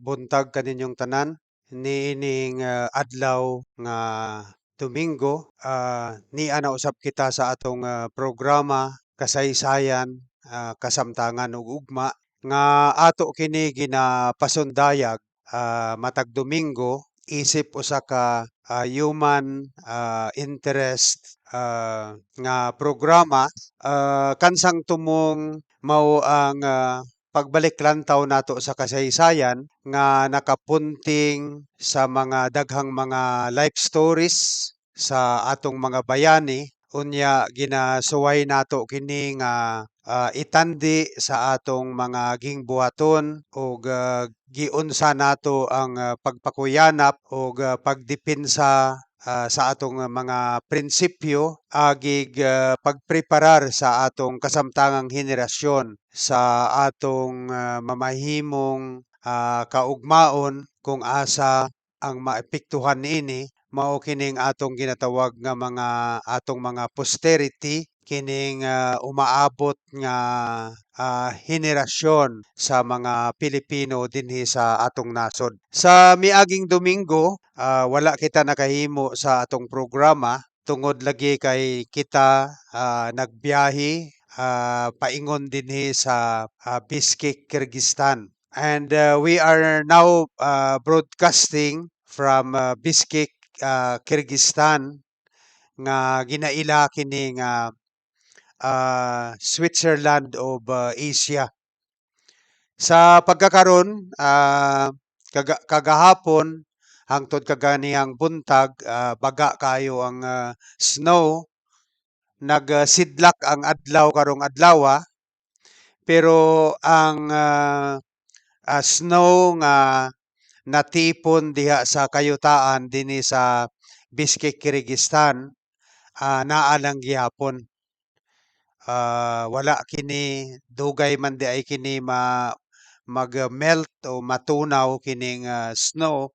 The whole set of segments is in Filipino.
buntag kaninyong tanan. Niining adlaw nga Domingo, niya na usab kita sa atong programa kasaysayan, kasamtangan ug ugma nga ato kini ginapasundayag matag Domingo isip usa ka human interest nga programa. Kansang tumong mao ang pagbalik lantaw nato sa kasaysayan nga nakapunting sa mga daghang mga life stories sa atong mga bayani, unya ginasuway nato kini nga itandi sa atong mga gingbuhaton ug giunsa nato ang pagpakuyanap ug pagdepensa sa atong mga prinsipyo agig pagpreparar sa atong kasamtangang henerasyon sa atong mamahimong kaugmaon kung asa ang maepektuhan niini. Mao kining atong ginatawag nga mga atong mga posterity, kining umaabot nga henerasyon sa mga Pilipino dinhi sa atong nasod. Sa miaging Domingo, wala kita nakahimo sa atong programa tungod lagi kay kita nagbiyahe paingon dinhi sa Bishkek, Kyrgyzstan. And we are now broadcasting from Bishkek, Kyrgyzstan nga ginaila kini nga Switzerland of Asia. Sa pagkakaron, kagahapon hangtod kaganihang buntag, baga kayo ang snow, nagsidlak ang adlaw karong adlaw, pero ang snow nga natipon diha sa kayutaan dinhi sa Bishkek, Kyrgyzstan, naa lang gihapon. Wala kini dugay man di ay kini mag-melt o matunaw kining snow.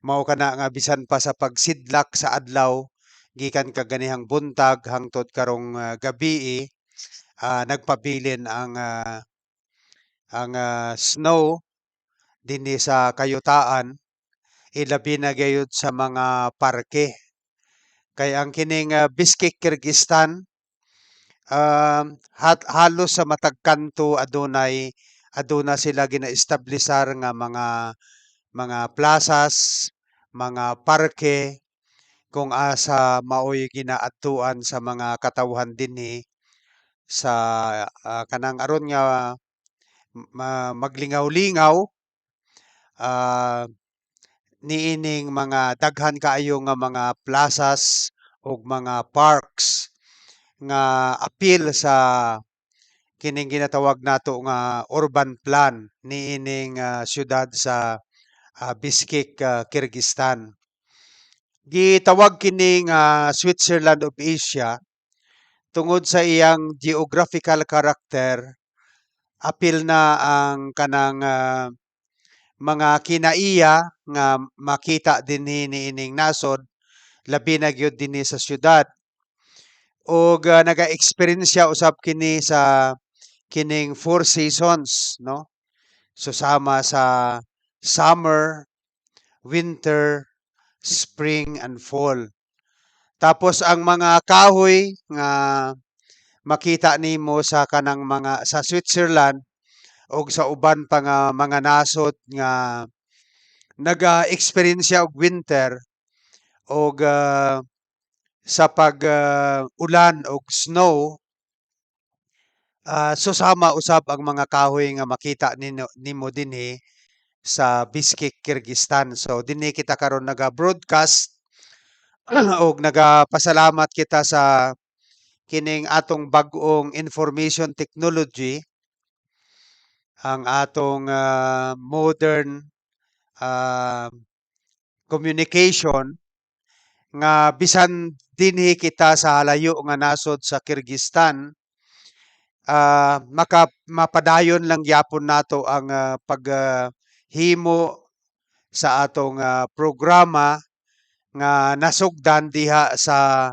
Mao kana nga bisan pa sa pagsidlak sa adlaw gikan kaganihang buntag hangtod karong gabii, nagpabilin ang snow dinhi sa kayutaan, ilabi na gayud sa mga parke. Kay ang kining Bishkek, Kyrgyzstan, halos sa matag kanto aduna sila ginaestablisar nga mga plazas, mga parke kung asa maoy ginaadtuan sa mga katawhan dinhi sa kanang aron nga maglingaw-lingaw, niining mga daghan kaayo nga mga plazas ug mga parks nga apil sa kining ginatawag nato nga urban plan niining siyudad sa Bishkek, Kyrgyzstan. Gitawag kini nga Switzerland of Asia tungod sa iyang geographical character. Apil na ang kanang mga kinaiya nga makita dinhi niining nasod, labi na gyud dinhi sa siyudad. Og naga-eksperyensya usab kini sa kining four seasons, no? Susama sa summer, winter, spring and fall. Tapos ang mga kahoy nga makita nimo sa kanang mga sa Switzerland o sa uban pa nga mga nasod nga naga-eksperyensya og winter og sa pag ulan og snow, susama usab ang mga kahoy nga makita nimo dinhi sa Bishkek, Kyrgyzstan. So dinhi kita karon naga-broadcast og nagapasalamat kita sa kining atong bag-ong information technology, ang atong modern communication nga bisan dinhi kita sa layo nga nasod sa Kyrgyzstan, mapadayon lang gyapon nato ang paghimo sa atong programa nga nasugdan diha sa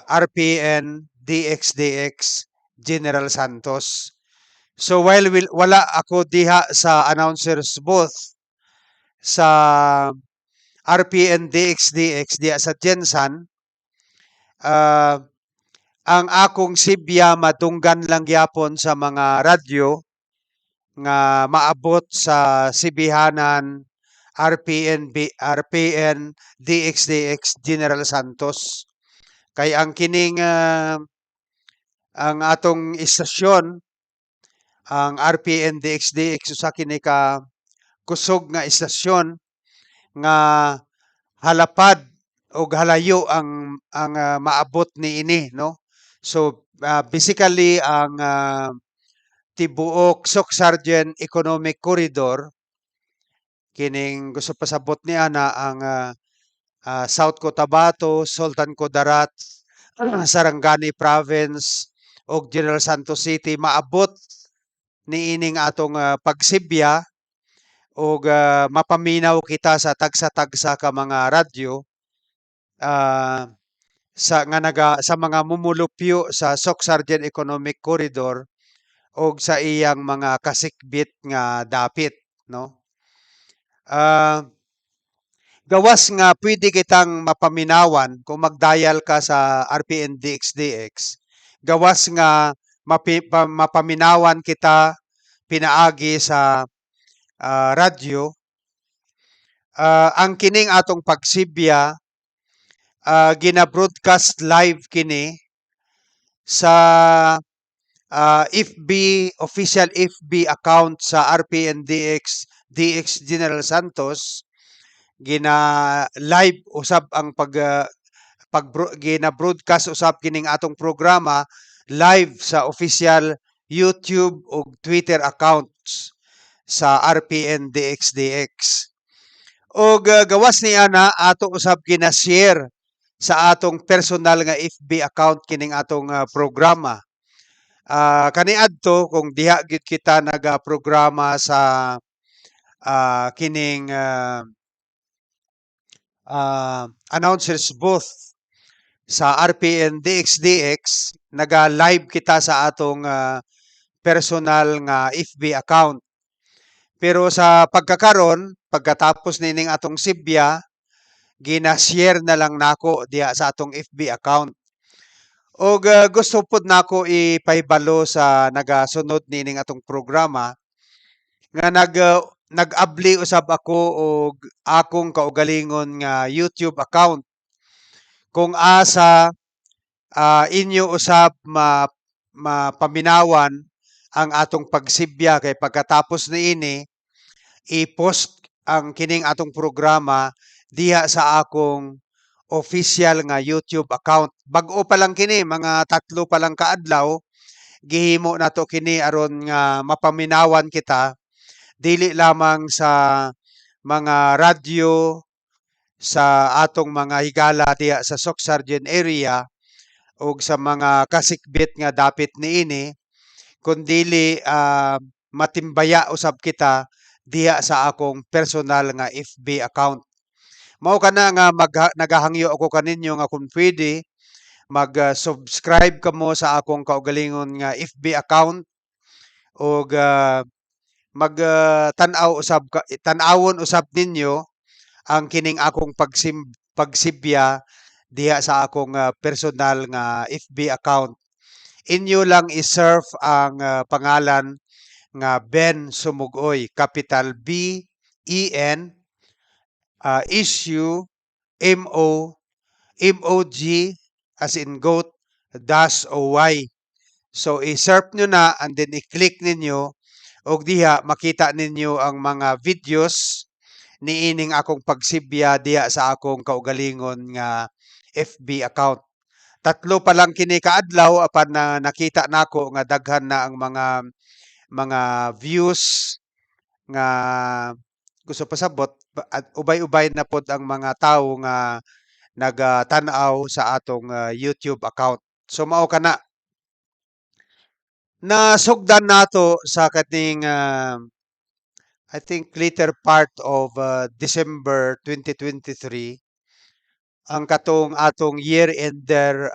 RPN DXDX General Santos. So while wala ako diha sa announcers booth sa RPN DXDX diha sa Jensan, ah, ang akong sibya madunggan lang gyapon sa mga radyo nga maabot sa sibihanan RPN DXDX General Santos. Kay ang kining ang atong istasyon, ang RPN DXDX usa kini ka kusog nga istasyon nga halapad o halayo ang maabot niini, no? So basically ang tibuok Sok Sargent Economic Corridor kining gusto pasabot ni ana ang South Cotabato, Sultan Kudarat, Sarangani Province ug General Santos City maabot niining atong pagsibya ug mapaminaw kita sa tagsa-tagsa ka mga radyo ah, sa mga mumulupyo sa Sok Sargent Economic Corridor og sa iyang mga kasikbit nga dapit, no? Ah, gawas nga pwede kitang mapaminawan kung mag-dial ka sa RPN DXDX. Gawas nga mapaminawan kita pinaagi sa radyo. Ang kining atong pagsibya gina-broadcast live kini sa FB official FB account sa RPNDX DX General Santos. Gina live usab ang gina-broadcast usab kining atong programa live sa official YouTube ug Twitter accounts sa RPN DXDX. Og gawas ni ana ato usab gina-share sa atong personal nga FB account kining atong programa. Kaniadto kung diha gid kita naga-programa sa kining announcers booth sa RPN DXDX, naga-live kita sa atong personal nga FB account. Pero sa pagkakaron, pagkatapos nining atong sibya, gina-share na lang nako diha sa atong FB account. Og gusto pud nako ipahibalo sa nagasunod nining atong programa nga nag-abli usab ako og akong kaugalingon nga YouTube account. Kung asa inyo usab mapaminawan ang atong pagsibya kay pagkatapos niini i-post ang kining atong programa diha sa akong official nga YouTube account. Bag-o pa lang kini, mga 3 pa lang kaadlaw, gihimo nato kini aron nga mapaminawan kita dili lamang sa mga radyo sa atong mga higala diha sa Sok Sargent area ug sa mga kasikbit nga dapit niini kundili matimbaya usab kita diha sa akong personal nga FB account. Mao kana nga nagahangyo ako kaninyo nga kung pwede mag-subscribe kamo sa akong kaugalingon nga FB account ug tan-aw usab tan-awon usab ninyo ang kining akong pagsibya diha sa akong personal nga FB account. Inyo lang i-surf ang pangalan nga Ben Sumugoy, capital B E N issue MOG as in goat dash OY. So i-surf nyo na and then i-click ninyo og diha makita ninyo ang mga videos niining akong pagsibya diha sa akong kaugalingon nga FB account. 3 pa lang kini kaadlaw apan na nakita nako nga daghan na ang mga views nga gusto pasabot at ubay-ubay na pod ang mga tawo nga nagatan-aw sa atong YouTube account. So mao kana nasugdan nato sa kating I think later part of December 2023 ang katong atong year-ender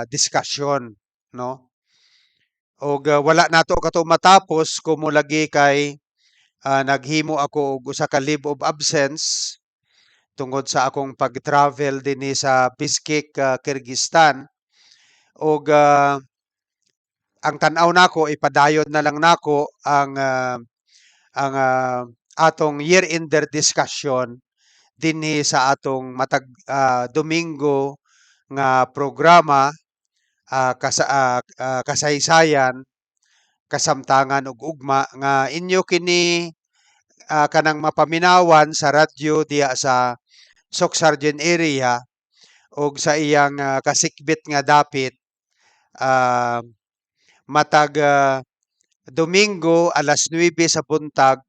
discussion, no? Og wala nato kato matapos kumulagi kay naghimo ako og usa ka leave of absence tungod sa akong pag-travel dinhi sa Bishkek, Kyrgyzstan. Og ang tan-aw nako ipadayon na lang nako ang atong year-ender discussion dinhi sa atong matag Domingo nga programa, kasaysayan, kasamtangan ug ugma nga inyo kini kanang mapaminawan sa radyo diya sa Socsargen area og sa iyang kasikbit nga dapit ah, matag Domingo alas 9 sa buntag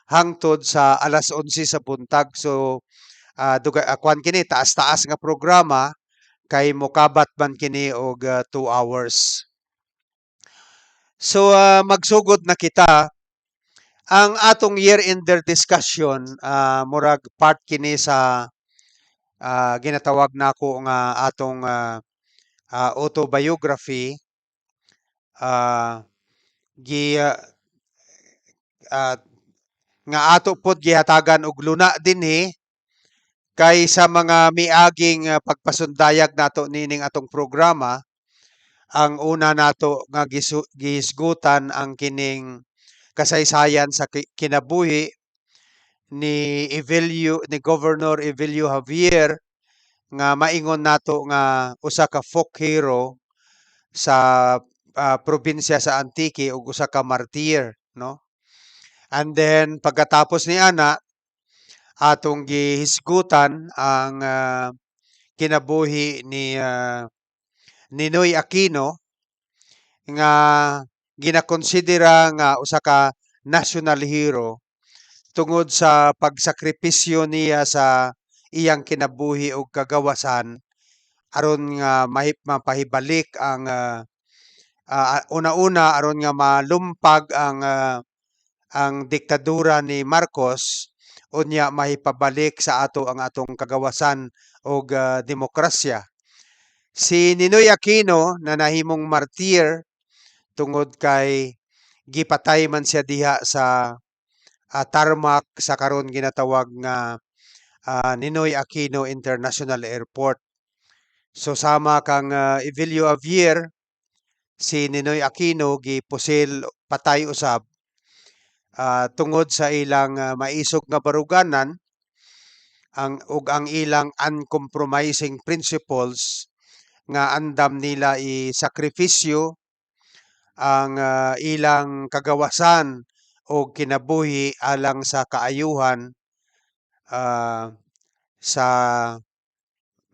hangtod sa alas 11 sa buntag. So kuan kini taas-taas nga programa kay mokabat man kini og 2 hours. So magsugod na kita ang atong year-ender discussion, murag part kini sa ginatawag nako nga atong autobiography. Gi ah, nga ato pod gihatagan og luna dinhi kay sa mga miaging pagpasundayag nato nining atong programa. Ang una nato nga gihisgutan ang kining kasaysayan sa kinabuhi ni Governor Evelio Javier nga maingon nato nga usa ka folk hero sa probinsya sa Antique ug usa ka martir, no? And then pagkatapos ni ana atong gihisgutan ang kinabuhi ni Ninoy Aquino nga ginakonsidera nga usa ka national hero tungod sa pagsakripisyo niya sa iyang kinabuhi ug kagawasan aron nga mapahibalik ang una-una aron nga malumpag ang diktadura ni Marcos unya mahipabalik sa ato ang atong kagawasan og demokrasya. Si Ninoy Aquino na nahimong martir tungod kay gipatay man siya diha sa tarmac sa karon ginatawag nga Ninoy Aquino International Airport. So sama kang Evelio Javier, si Ninoy Aquino gipusil patay usab tungod sa ilang maisog nga baruganan ug ang ilang uncompromising principles nga andam nila isakripisyo ang ilang kagawasan o kinabuhi alang sa kaayuhan sa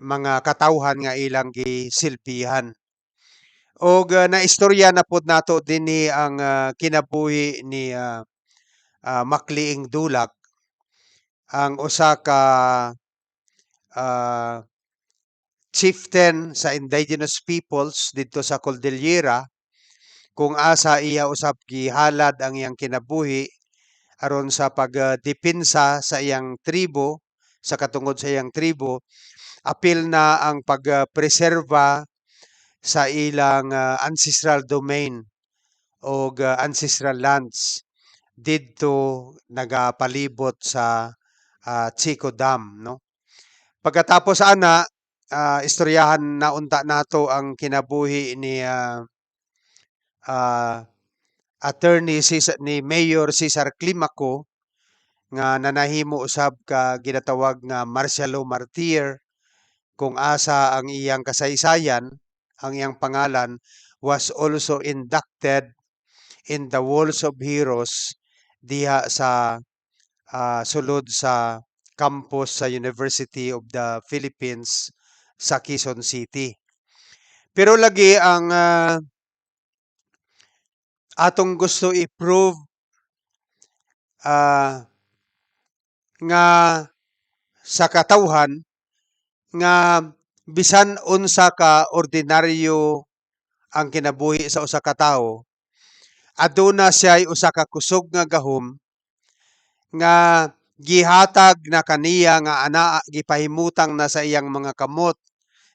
mga katawhan nga ilang gisilbihan. Og naistorya na pod nato dinhi ang kinabuhi ni Makliing Dulak, ang usa ka chieftain sa indigenous peoples dito sa Cordillera, kung asa iya usab gihalad ang iyang kinabuhi aron sa pagdepensa sa iyang tribo, sa katungod sa iyang tribo, apil na ang pagpreserba sa ilang ancestral domain o ancestral lands didto nagapalibot sa Chico Dam, no? Pagkatapos ana istoryahan na unta nato ang kinabuhi ni attorney ni Mayor Cesar Climaco nga nanahimo usab ka ginatawag nga martial law martyr, kung asa ang iyang kasaysayan, ang iyang pangalan was also inducted in the Walls of Heroes diha sa sulod sa campus sa University of the Philippines sa Quezon City. Pero lagi ang atong gusto i-prove nga sa katawhan nga bisan unsa ka ordinaryo ang kinabuhi sa usa ka tawo, aduna siya'y usa ka kusog nga gahom nga gihatag na kaniya nga anaa gipahimutang na sa iyang mga kamot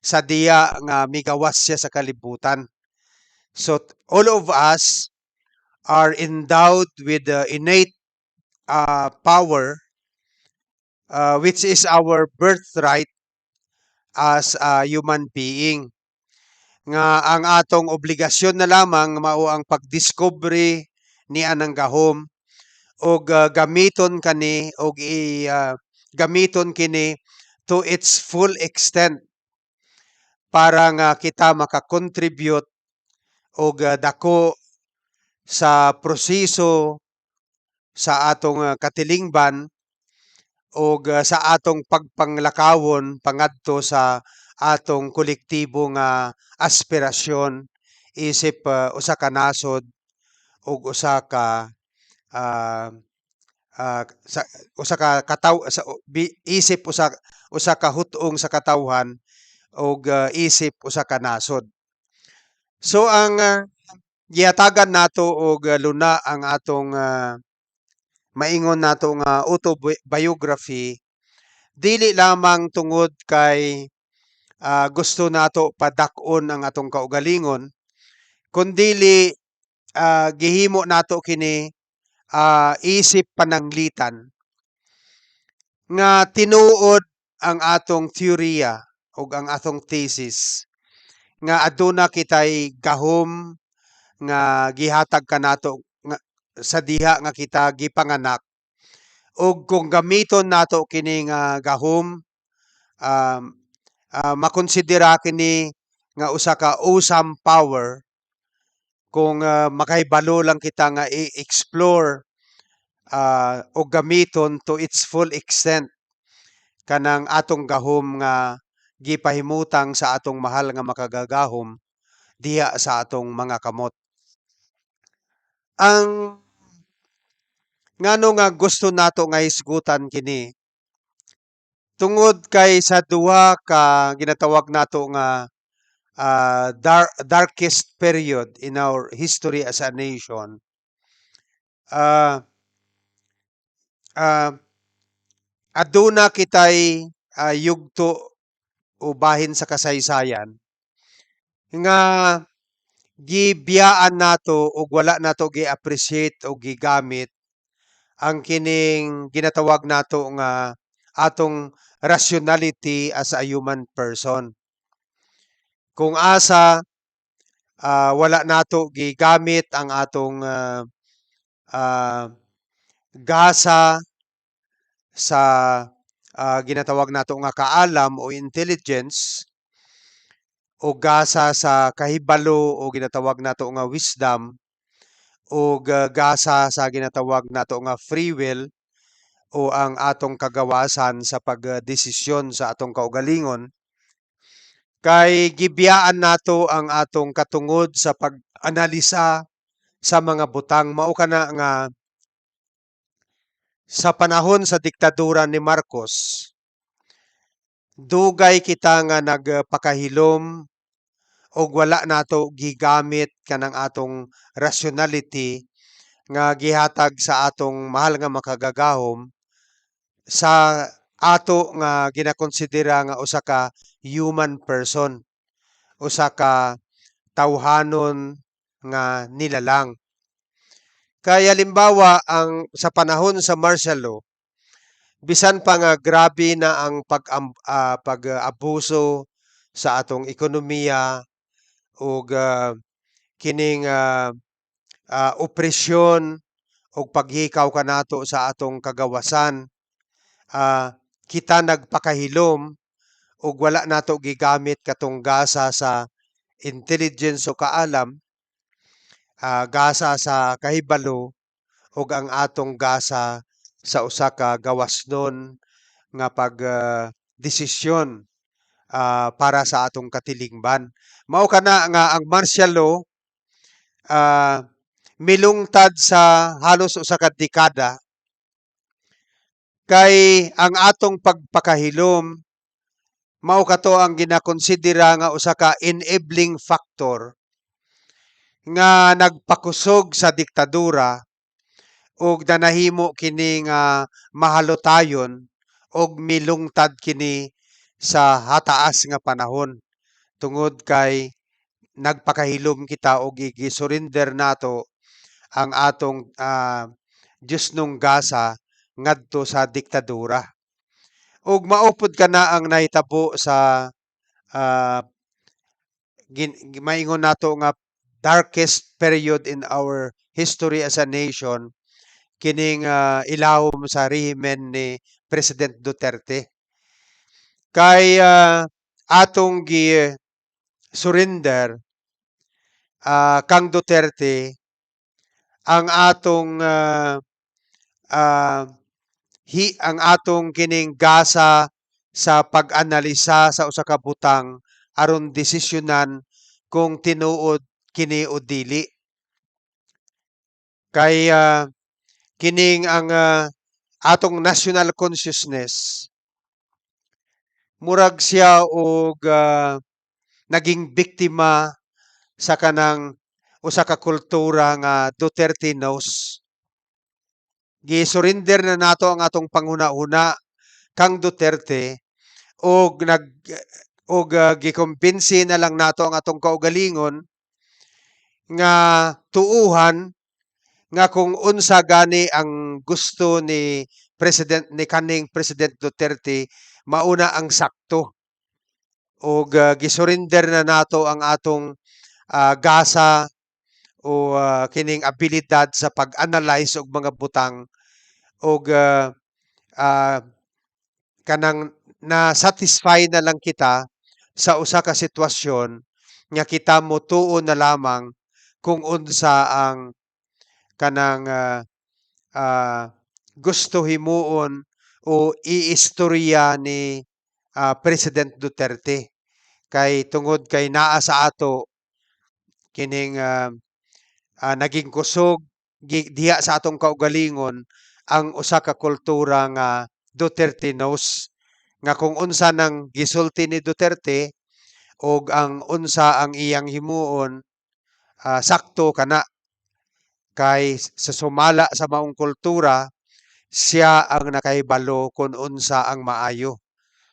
sa diya nga migawas siya sa kalibutan. So all of us are endowed with the innate power, which is our birthright as a human being. Nga ang atong obligasyon na lamang mao ang pagdiscovery ni anang gahom og gamiton kani og gamiton kini to its full extent para nga kita makakontribute og dako sa proseso sa atong katilingban og sa atong pagpanglakawon pangadto sa atong kolektibo nga aspirasyon isip usa ka nasod ug usa ka ah, sa usa ka isip usa ka hut-ong sa katawhan ug isip usa ka nasod. So ang gihatagan nato og luna ang atong maingon nato nga autobiography dili lamang tungod kay gusto nato padak-on ang atong kaugalingon, kundili gihimo nato kini isip pananglitan nga tinuod ang atong teorya ug ang atong thesis nga aduna kitay gahom nga gihatag kanato nga sa diha nga kita gipanganak ug kung gamiton nato kini nga gahom um, makonsidera kini nga usa ka awesome power kung makahibalo lang kita nga i-explore o gamiton to its full extent kanang atong gahom nga gipahimutang sa atong mahal nga makagagahom diha sa atong mga kamot. Ang ngano nga gusto nato nga hisgutan kini tungod kay sa duha ka ginatawag nato nga darkest period in our history as a nation. Uh, uh, aduna kitay yugto o bahin sa kasaysayan nga gibiyaan nato og wala nato gi-appreciate o gigamit ang kining ginatawag nato nga atong rationality as a human person. Kung asa wala nato gigamit ang atong uh, gasa sa ginatawag nato nga kaalam o intelligence o gasa sa kahibalo o ginatawag nato nga wisdom o gasa sa ginatawag nato nga free will o ang atong kagawasan sa pagdesisyon sa atong kaugalingon kay gibiyaan nato ang atong katungod sa pag-analisa sa mga butang mao kana nga sa panahon sa diktadura ni Marcos dugay kita nga nagpakahilom og wala nato gigamit kanang atong rationality nga gihatag sa atong mahal nga makagagahom sa ato nga ginakonsidera nga usa ka human person, usa ka tawhanon nga nilalang. Kaya halimbawa ang sa panahon sa martial law, bisan pa nga grabe na ang pag-abuso sa atong ekonomiya ug kining opresyon ug paghikaw kanato sa atong kagawasan, kita nagpakahilom ug wala nato gigamit katong gasa sa intelligence o kaalam, gasa sa kahibalo ug ang atong gasa sa usa ka gawasnon nga desisyon para sa atong katilingban. Mao kana nga ang martial law milungtad sa halos usa ka dekada kay ang atong pagpakahilom mao kato ang ginakonsidera nga usa ka enabling factor nga nagpakusog sa diktadura ug nanahimo kini nga mahalutayon og milungtad kini sa hataas nga panahon tungod kay nagpakahilom kita og surrender nato ang atong Diyos nung gasa ngadto sa diktadura. Ug maupod ka na ang nahitabo sa ah, maingon nato nga darkest period in our history as a nation, kining ilawom sa rehimen ni President Duterte. Kay atong gi surrender kang Duterte ang atong ah, ang atong kining gasa sa pag-analisa sa usa ka butang aron desisyonan kung tinuod kini o dili. Kay kining ang atong national consciousness murag siya og naging biktima sa kanang usa ka kultura nga Duterte knows. Gi-surrender na nato ang atong panghuna-una kang Duterte og gikumbinsi na lang nato ang atong kaugalingon nga tuuhan nga kung unsa gani ang gusto ni kaning President Duterte mauna ang sakto. Og gisurrender na nato ang atong gasa o kining abilidad sa pag-analyze og mga butang og ah, kanang na-satisfy na lang kita sa usa ka sitwasyon nga kita motuo na lamang kung unsa ang kanang ah, gusto himuon o iistorya ni President Duterte. Kay tungod kay naa sa ato kining naging kusog diha sa atong kaugalingon ang usa ka kultura nga Duterte knows, nga kung unsa nang gisulti ni Duterte og ang unsa ang iyang himuon sakto kana. Kay sa sumala sa maong kultura siya ang nakahibalo kung unsa ang maayo.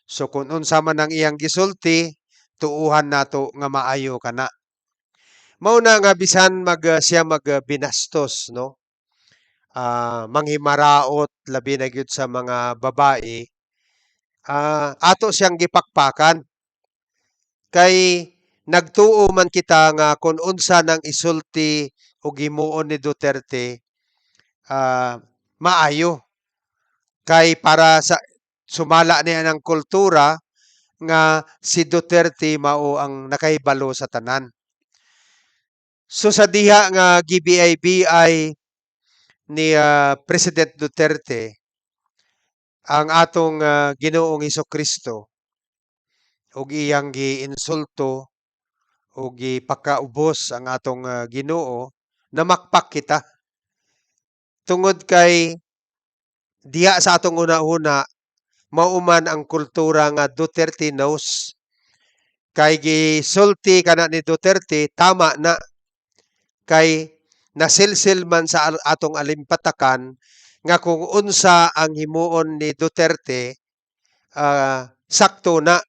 So kung unsa man ang iyang gisulti, tuuhan nato nga maayo kana. Mao na nga bisan siya binastos, no? Manghimaraot labi na gyud sa mga babae. Ato siyang gipakpakan kay nagtuo man kita nga kung unsa nang isulti o gimuon ni Duterte maayo. Kay para sa sumala niya ng kultura nga si Duterte mao ang nakahibalo sa tanan. So sa diha nga GBI ni President Duterte ang atong Ginoong Hesukristo ug iyang giinsulto o gipakaubos ang atong Ginoo, namakpak kita. Tungod kay diha sa atong una-una mauman ang kultura nga Duterte knows. Kay gisulti kana ni Duterte tama na kay nasilsil man sa atong alimpatakan nga kung unsa ang himuon ni Duterte sakto na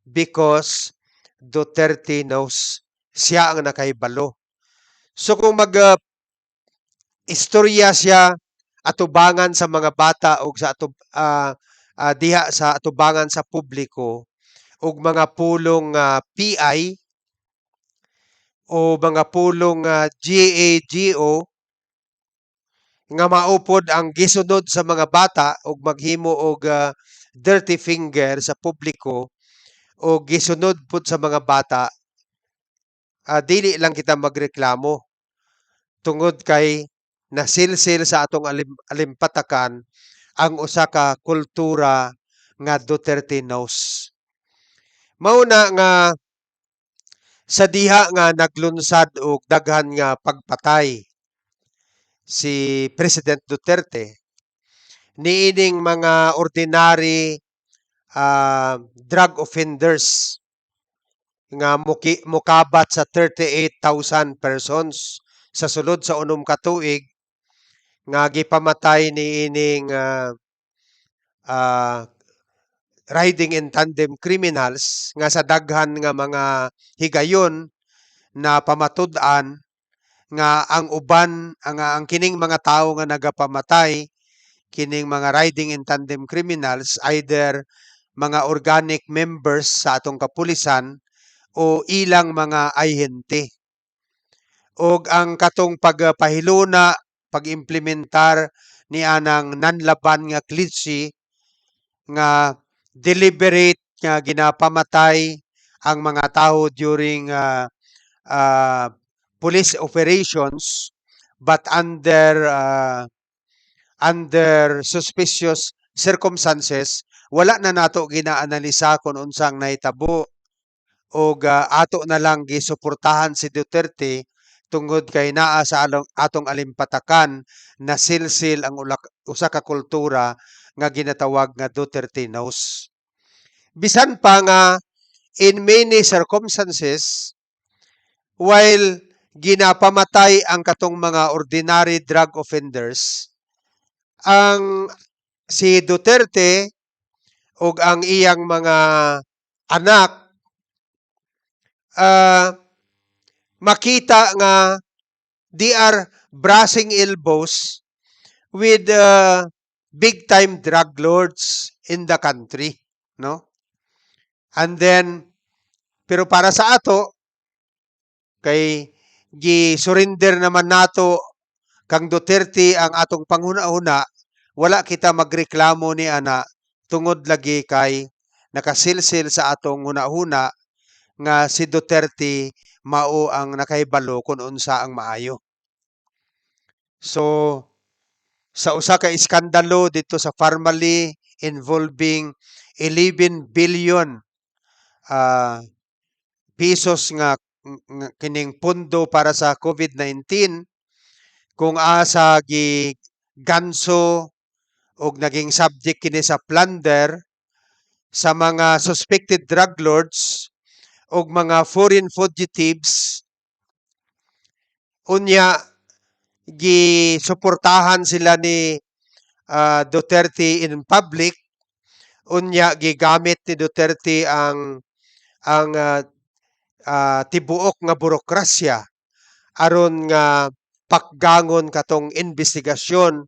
because Duterte knows. Siya ang nakahibalo. So kung istorya siya atubangan sa mga bata o sa diha sa atubangan sa publiko ug mga pulong PI o mga pulong GAGO nga maupod ang gisunod sa mga bata ug maghimo og dirty finger sa publiko o gisunod pud sa mga bata, dili lang kita magreklamo tungod kay nasilsil sa atong alimpatakan ang usa ka kultura nga Duterte knows. Mao na nga sa diha nga naglunsad og daghan nga pagpatay si President Duterte, niining mga ordinary drug offenders nga mukabat sa 38,000 persons sa sulod sa unom ka tuig nga gipamatay niining riding in tandem criminals nga sa daghan nga mga higayon na pamatud-an nga ang uban ang kining mga tawo nga nagapamatay kining mga riding in tandem criminals either mga organic members sa atong kapulisan o ilang mga ahente. Og ang katong pagpahiluna, pag-implementar ni anang nanlaban nga klise nga deliberate nga ginapamatay ang mga tawo during uh, police operations but under suspicious circumstances, wala na nato ginaanalisa kung unsang nahitabo og ato na lang gisuportahan si Duterte tungod kay naa sa atong alimpatakan na silsil ang usa ka kultura nga ginatawag nga Duterte knows. Bisan pa nga in many circumstances while ginapamatay ang katong mga ordinary drug offenders, ang si Duterte ug ang iyang mga anak makita nga they are brushing elbows with big time drug lords in the country, no? And then pero para sa ato kay gi-surrender naman nato kang Duterte ang atong panghuna-huna, wala kita magreklamo ni ana tungod lagi kay nakasilsil sa atong huna-huna nga si Duterte mao ang nakahibalo kung unsa ang maayo. So sa usa ka iskandalo dito sa Parmali involving 11 billion pesos nga kining pondo para sa COVID-19 kung asa gi ganso og naging subject kini sa plunder sa mga suspected drug lords og mga foreign fugitives unya gisuportahan sila ni Duterte in public unya gigamit ni Duterte ang tibuok nga burokrasya aron nga pakgangon katong investigasyon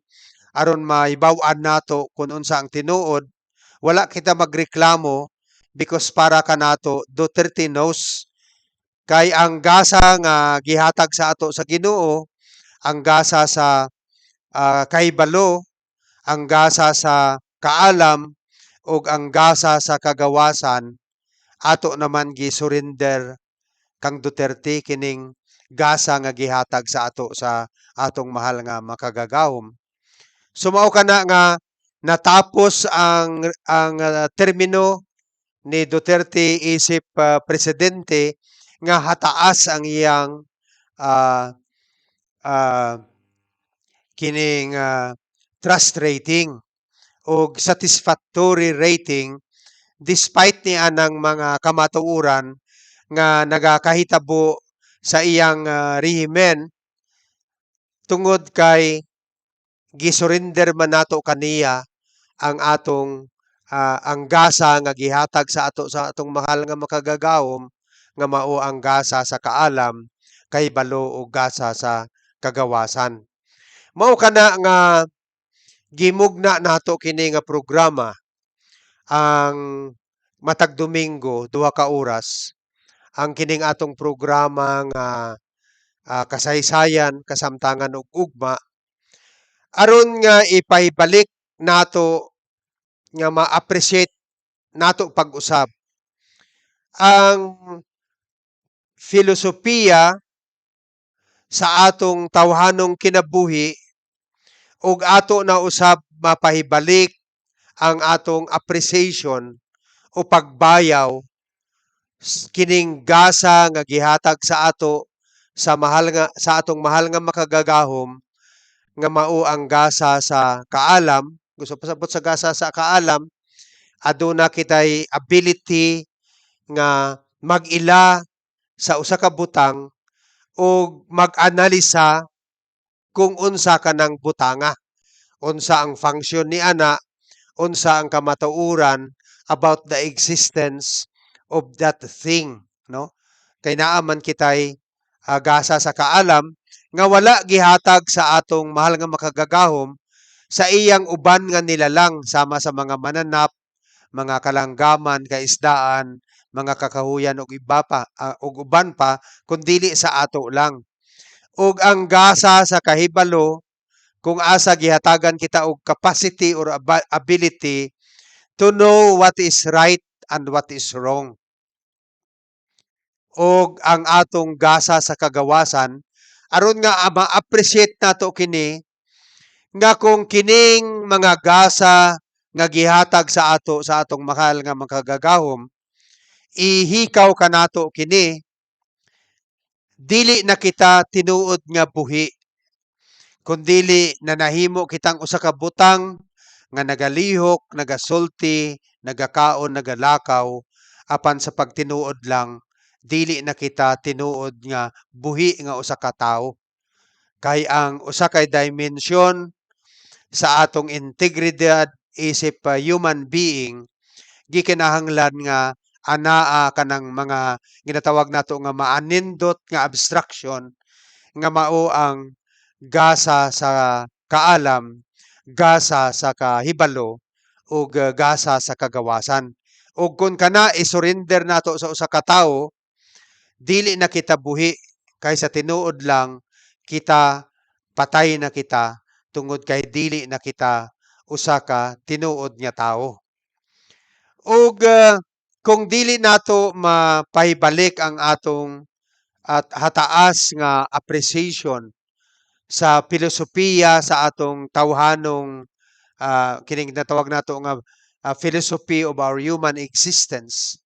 aron maibaw-an nato kung unsa ang tinuod. Wala kita magreklamo because para kanato Duterte knows kay ang gasa nga gihatag sa ato sa Ginoo, ang gasa sa kahibalo, ang gasa sa kaalam ug ang gasa sa kagawasan ato naman gi-surrender kang Duterte kining gasa nga gihatag sa ato sa atong mahal nga makagagahom. Sumao kana nga natapos ang termino ni Duterte isip presidente nga hataas ang iyang uh, uh, kining trust rating o satisfactory rating despite ni anang mga kamatuoran nga nagakahitabo sa iyang rehimen tungod kay gisurrender man nato kaniya ang atong ang gasa nga gihatag sa ato sa atong mahal nga makagagahom nga mao ang gasa sa kaalam kahibalo o gasa sa kagawasan. Mao kana nga gimugna nato kini nga programa ang matag Domingo 2 ka oras ang kining atong programa nga kasaysayan kasamtangan ug ugma aron nga ipahibalik nato nga ma-appreciate nato pag-usab ang filosofiya sa atong tawhanong kinabuhi ug ato na usab mapahibalik ang atong appreciation o pagbayaw kining gasa nga gihatag sa ato sa atong mahal nga makagagahom nga mao ang gasa sa kaalam. Gusto pasabot sa gasa sa kaalam, aduna kitay ability nga mag-ila sa usa ka butang o mag-analisa kung unsa kanang butanga, unsa ang function ni ana, unsa ang kamatuoran about the existence of that thing, no? Kay naa man kitay gasa sa kaalam nga wala gihatag sa atong mahal nga makagagahom sa iyang uban nga nilalang sama sa mga mananap, mga kalanggaman, kaisdaan, mga kakahuyan ug iba pa ug uban pa kundili sa ato lang. Ug ang gasa sa kahibalo kung asa gihatagan kita og capacity or ability to know what is right and what is wrong. Og ang atong gasa sa kagawasan aron nga ma-appreciate nato kini nga kung kining mga gasa nga gihatag sa ato sa atong mahal nga makagagahom ihikaw kanato kini dili na kita tinuod nga buhi kundili na nahimo kitang usa ka butang nga nagalihok, nagasulti, nagakaon, nagalakaw apan sa pagtinuod lang dili na kita tinuod nga buhi nga usa ka tawo. Kay ang usa kay dimension sa atong integridad isip human being gikinahanglan nga anaa kanang mga ginatawag nato nga maanindot nga abstraction nga mao ang gasa sa kaalam, gasa sa kahibalo ug gasa sa kagawasan. Ug kun kana isurrender nato sa usa ka tawo, dili na kita buhi kay sa tinuod lang kita patay na kita tungod kay dili na kita usa ka tinuod nga tawo. Ug kung dili nato mapahibalik ang atong at hataas nga appreciation sa filosofiya sa atong tawhanong kining natawag nato nga philosophy of our human existence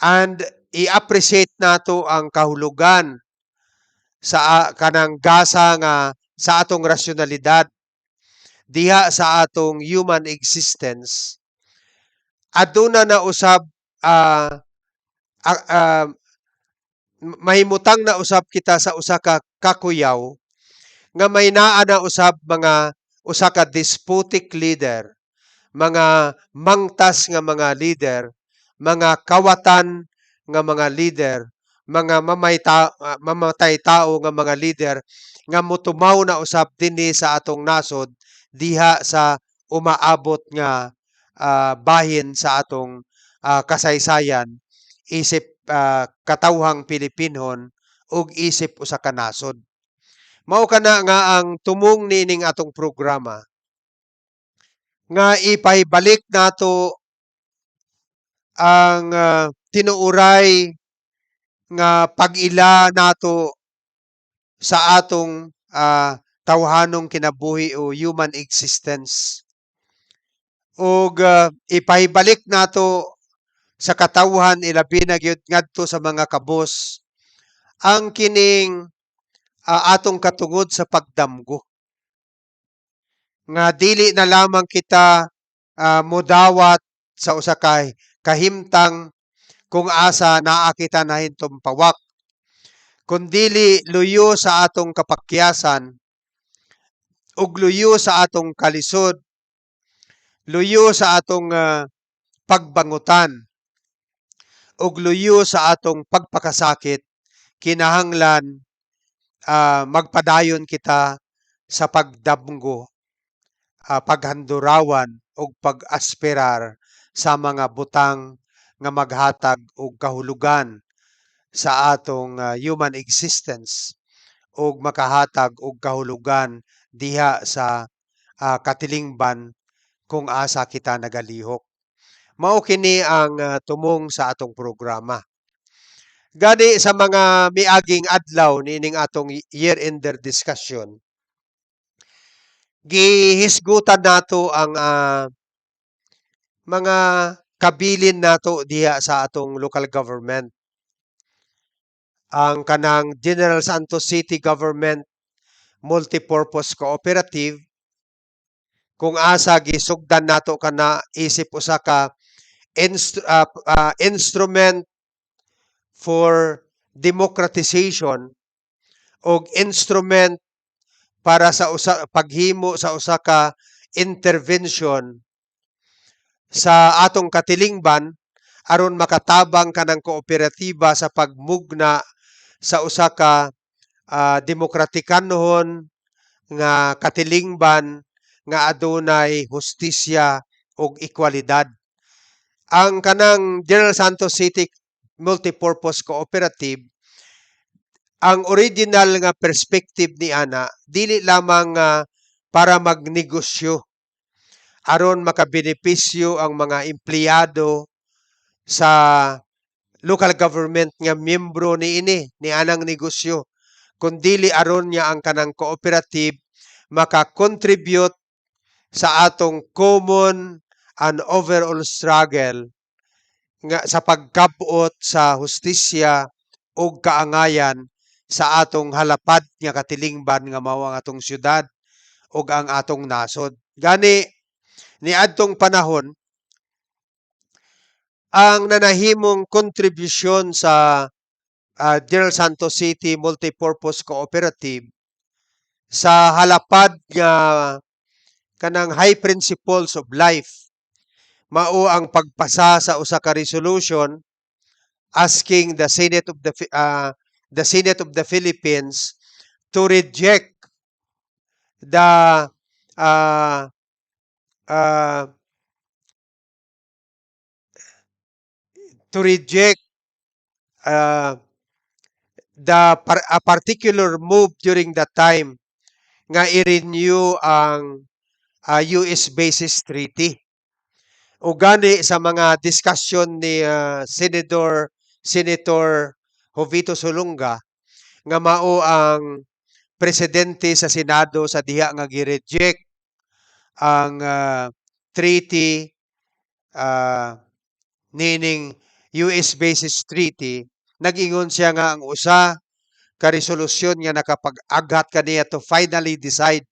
and i-appreciate nato ang kahulugan sa kanang gasa nga sa atong rasyonalidad diha sa atong human existence aduna na usab ah, ah, ah, mahimutang na usab kita sa usa ka kakuyaw nga may naa na usab mga usa ka despotic leader, mga mangtas nga mga leader, mga kawatan nga mga leader, mga mamatay tao nga mga leader nga motumaw na usab dinhi sa atong nasod diha sa umaabot nga bahin sa atong kasaysayan isip katawhang Pilipinhon ug isip usa ka nasod. Mao kana nga ang tumong nining atong programa nga ipahibalik nato ang tinuoray nga pag-ila nato sa atong tawhanong kinabuhi o human existence. Ug ipahibalik nato sa katawhan ilabi na gyud ngadto sa mga kabos ang kining atong katungod sa pagdamgo nga dili na lamang kita modawat sa usa ka kahimtang kung asa naa kita nahintong pawak kundili luyo sa atong kapakyasan ug luyo sa atong kalisod luyo sa atong pagbangutan ug luyo sa atong pagpakasakit kinahanglan magpadayon kita sa pagdamgo paghandurawan ug pag-aspirar sa mga butang nga maghatag og kahulugan sa atong human existence ug makahatag og kahulugan diha sa katilingban kung asa kita nagalihok. Mao kini ang tumong sa atong programa. Gani sa mga miaging adlaw nining atong year-ender discussion, gihisgutan nato ang mga kabilin nato diha sa atong local government. Ang kanang General Santos City Government Multipurpose Cooperative kung asa gisugdan nato kana isip usa ka instrument for democratization og instrument para sa paghimo sa usa ka intervention sa atong katilingban aron makatabang kanang kooperatiba sa pagmugna sa usa ka demokratikanhon nga katilingban nga adunay hustisya ug ekwalidad. Ang kanang General Santos City Multipurpose Cooperative, ang original nga perspective ni ana dili lamang para magnegosyo aron makabenepisyo ang mga empleyado sa local government nga miyembro niini ni anang negosyo, kundili aron niya ang kanang cooperative maka-contribute sa atong common and overall struggle nga sa pagkabot sa hustisya ug kaangayan sa atong halapad nga katilingban nga mao ang atong syudad ug ang atong nasod. Gani niadtong panahon ang nanahimong kontribusyon sa General Santos City Multipurpose Cooperative sa halapad nga kanang high principles of life mao ang pagpasa sa usa ka resolution asking the Senate of the Philippines to reject the uh, uh, to reject uh, a particular move during that time nga i-renew ang US Bases Treaty. O gani sa mga discussion ni Senator Jovito Solunga nga mao ang presidente sa Senado sa diha nga gi-reject ang treaty nining US Bases Treaty, nag-ingon siya nga ang usa ka resolusyon nga nakapag-aghat kaniya to finally decide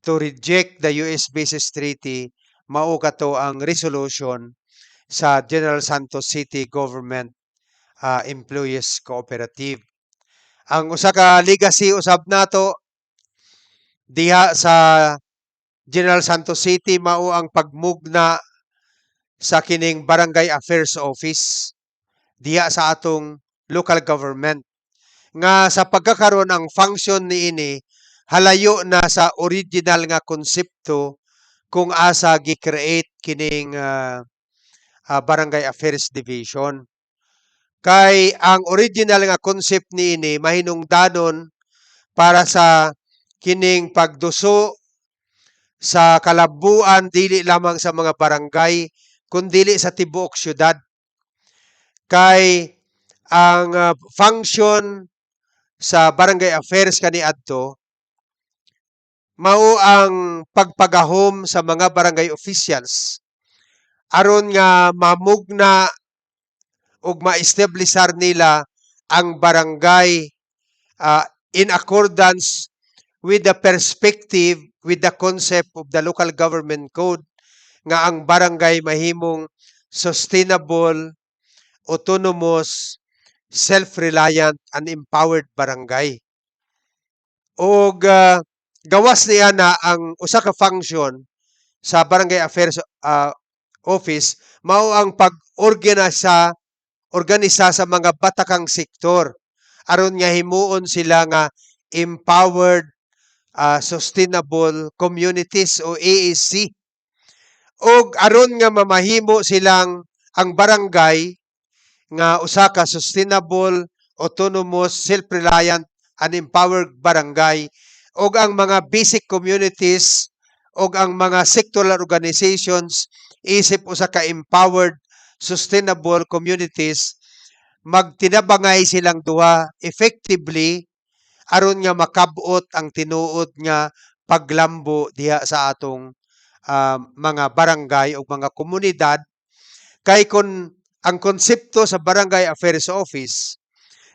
to reject the US Bases Treaty, mao kato ang resolution sa General Santos City Government Employees Cooperative. Ang usa ka legacy usab nato diha sa General Santos City mao ang pagmugna sa kining Barangay Affairs Office diha sa atong local government nga sa pagkakaroon ang function niini halayo na sa original nga konsepto kung asa gi-create kining Barangay Affairs Division. Kay ang original nga concept niini mahinungdanon para sa kining pagduso sa kalabuan dili lamang sa mga barangay kundi sa tibuok syudad. Kay ang function sa barangay affairs kaniadto mao ang pagpagahom sa mga barangay officials aron nga mamugna ug ma-establishar nila ang barangay in accordance with the perspective, with the concept of the local government code nga ang barangay mahimong sustainable, autonomous, self-reliant, and empowered barangay. Og gawas niya na ang usa ka function sa Barangay Affairs Office mao ang organisa sa mga batakang sektor aron nga himuon sila nga empowered sustainable communities o ASC. Og aron nga mamahimo silang ang barangay nga usa ka sustainable, autonomous, self-reliant, and empowered barangay og ang mga basic communities og ang mga sectoral organizations isip usa ka empowered, sustainable communities magtinabangay silang duha effectively aron nga makabot ang tinuod nga paglambo diha sa atong mga barangay o mga komunidad. Kay kun ang konsepto sa Barangay Affairs Office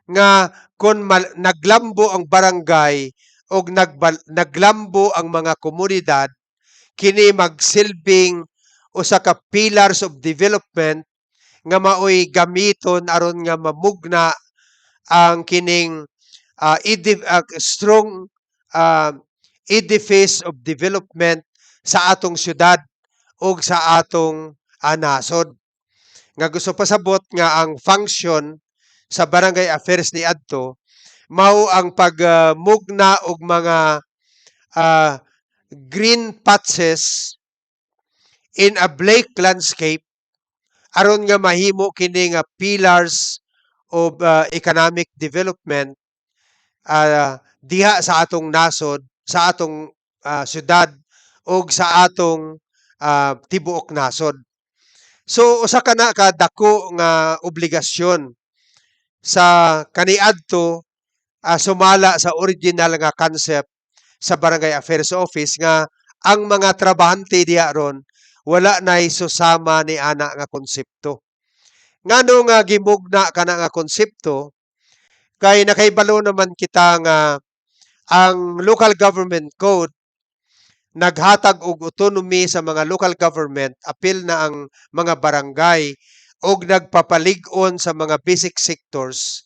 nga kung naglambo ang barangay o naglambo ang mga komunidad, kini magsilbing usa ka pillars of development nga maoy gamiton aron nga mamugna ang kining strong edifice of development sa atong syudad o sa atong nasod. Nga gusto pasabot nga ang function sa barangay affairs ni adto mao ang pagmugna og mga ah, green patches in a bleak landscape aron nga mahimo kini nga pillars of economic development diha sa atong nasod, sa atong syudad ug sa atong tibuok nasod. So usa ka na ka dako nga obligasyon sa kaniadto sumala sa original nga concept sa Barangay Affairs Office nga ang mga trabahante diha ron wala nay susama ni ana nga konsepto. Ngano nga gimugna kana nga konsepto kay nakahibalo naman kita nga ang local government code naghatag og autonomy sa mga local government apil na ang mga barangay og nagpapalig-on sa mga basic sectors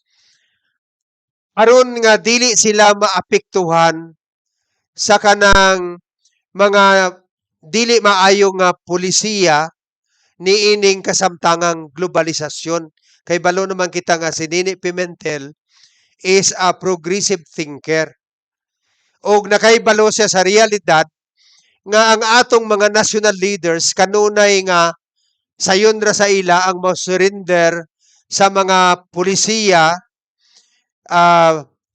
aron nga dili sila maapektuhan sa kanang mga dili maayo nga pulisiya niining kasamtangang globalisasyon. Kay balo naman kita nga si Nini Pimentel is a progressive thinker. Og nakahibalo siya sa realidad nga ang atong mga national leaders kanunay nga sayon ra sa ila ang mo-surrender sa mga pulisiya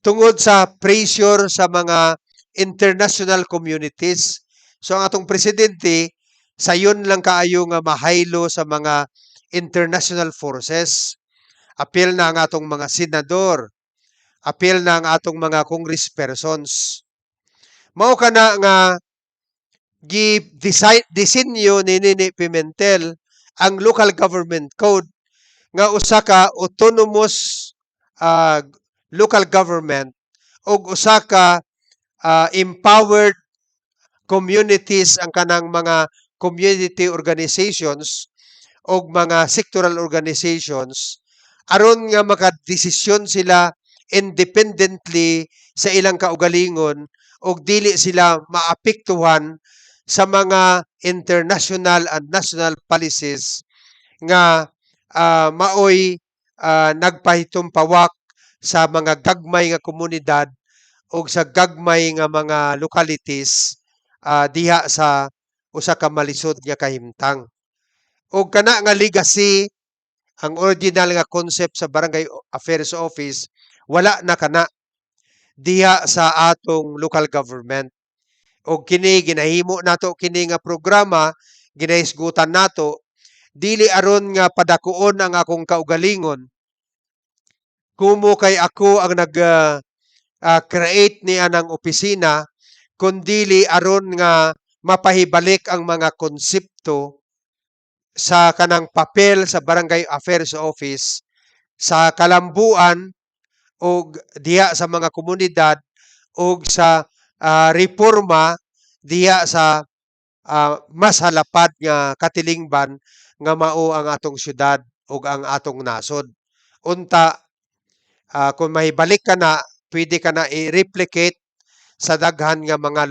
tungod sa pressure sa mga international communities. So ang atong presidente sayon lang kaayo nga mahaylo sa mga international forces. Apil na ang atong mga senador, apil na ang atong mga congresspersons. Mao kana nga disenyo ni Nini Pimentel ang local government code nga usa ka autonomous local government og usa ka empowered communities ang kanang mga community organizations og mga sectoral organizations aron nga makadesisyon sila independently sa ilang kaugalingon og dili sila maapektuhan sa mga international and national policies nga maoy nagpahitumpawak sa mga gagmay nga komunidad o sa gagmay nga mga localities diha sa usa ka malisod nga kahimtang. O kana nga legacy, ang original nga concept sa Barangay Affairs Office, wala na kana diha sa atong local government. O kini ginahimo nato kini nga programa, ginahisgutan nato, dili aron nga padakuon ang akong kaugalingon, kumo kay ako ang nag-create ni anang opisina, kundili aron nga mapahibalik ang mga konsepto sa kanang papel sa Barangay Affairs Office sa kalambuan o diha sa mga komunidad o sa reforma diha sa mas halapad nga katilingban nga mao ang atong syudad o ang atong nasod. Unta, kung mahibalik ka na, pwede ka na i-replicate sa daghan nga mga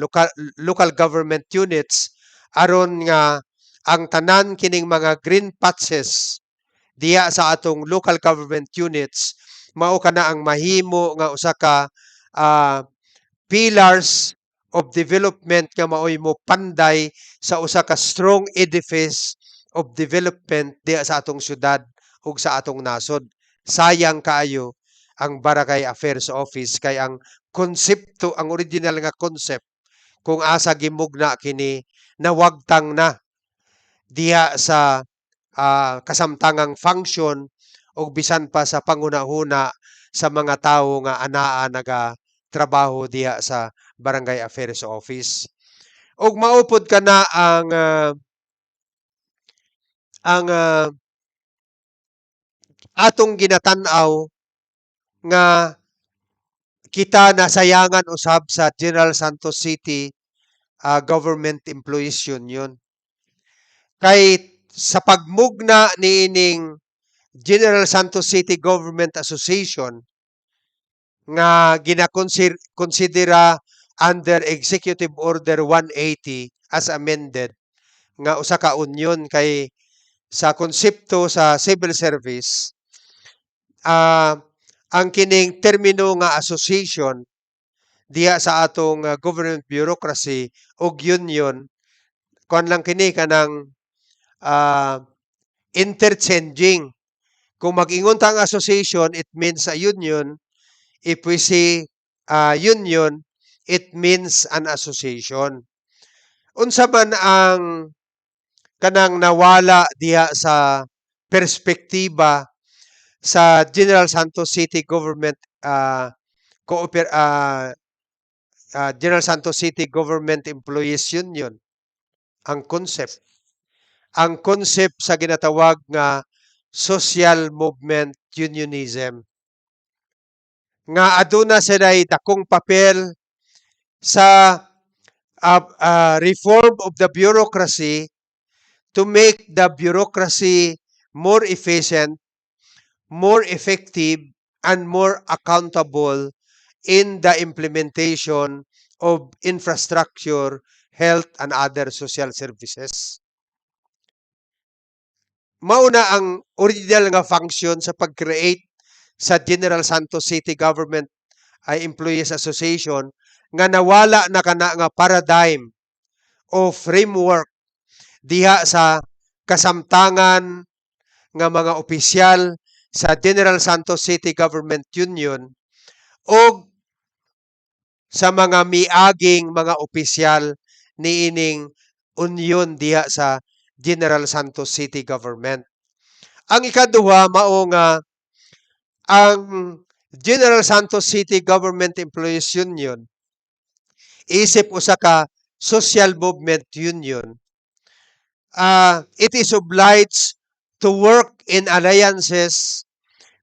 local government units aron nga ang tanan kining mga green patches diya sa atong local government units mao kana ang mahimo nga usa ka pillars of development nga maoy mo panday sa usa ka strong edifice of development diya sa atong syudad ug sa atong nasod. Sayang kaayo ang Barangay Affairs Office kay ang konsepto, ang original nga concept kung asa gimugna kini nawagtang na diha sa kasamtangang function o bisan pa sa pangunahuna sa mga tawo nga anaa trabaho diha sa Barangay Affairs Office. Og maupod ka na ang atong ginatan-aw nga kita nasayangan usab sa General Santos City Government Employees Union. Kay sa pagmugna niining General Santos City Government Association nga ginakonsidera under Executive Order 180 as amended nga usa ka union kay sa konsepto sa civil service ang kining termino nga association diha sa atong government bureaucracy ug union kuan lang kini kanang interchanging. Kung mag-ingon ta ang association, it means a union. If we say union, it means an association. Unsa man ang kanang nawala diha sa perspektiba sa General Santos City Government General Santos City Government Employees Union ang concept. Ang concept sa ginatawag nga social movement unionism nga aduna sila'y dakong papel sa reform of the bureaucracy to make the bureaucracy more efficient, more effective, and more accountable in the implementation of infrastructure, health, and other social services. Mauna ang original nga function sa pag-create sa General Santos City Government Employees Association nga nawala na kana nga paradigm o framework diha sa kasamtangan nga mga opisyal sa General Santos City Government Union o sa mga miaging mga opisyal niining union diha sa General Santos City Government. Ang ikaduha mao nga ang General Santos City Government Employees Union isip usa ka social movement union. It is obliged to work in alliances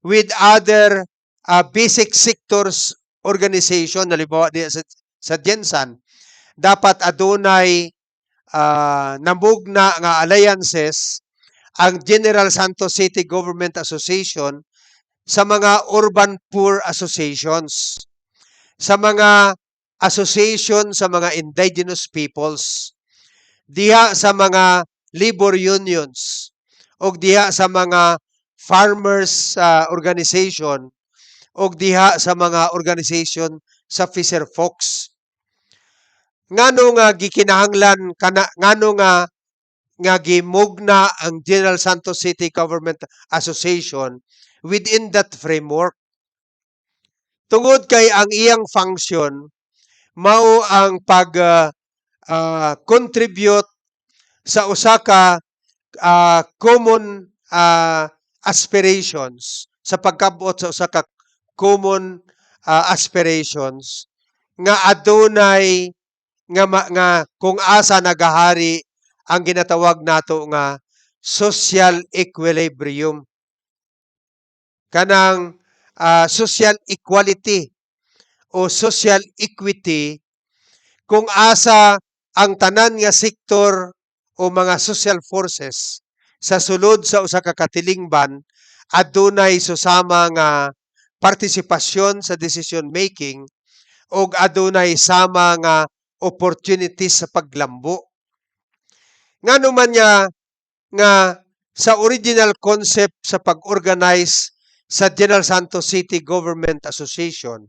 with other basic sectors organization, halimbawa sa Gensan, dapat adunay namugna nga alliances ang General Santos City Government Association sa mga urban poor associations, sa mga association sa mga indigenous peoples, diha sa mga labor unions, o diha sa mga farmers organization, o diha sa mga organization sa fisher folks. Ngano nga gikinahanglan ngano nga gimugna ang General Santos City Government Association within that framework. Tungod kay ang iyang function mao ang pag contribute sa usa ka common aspirations, sa pagkabot sa usa ka common aspirations nga adunay nga kung asa nagahari ang ginatawag nato nga social equilibrium, kanang social equality o social equity, kung asa ang tanan nga sektor o mga social forces sa sulod sa usa ka katilingban adunay susama nga partisipasyon sa decision making o adunay sama nga opportunities sa paglambo. Ngano man niya nga sa original concept sa pag-organize sa General Santos City Government Association,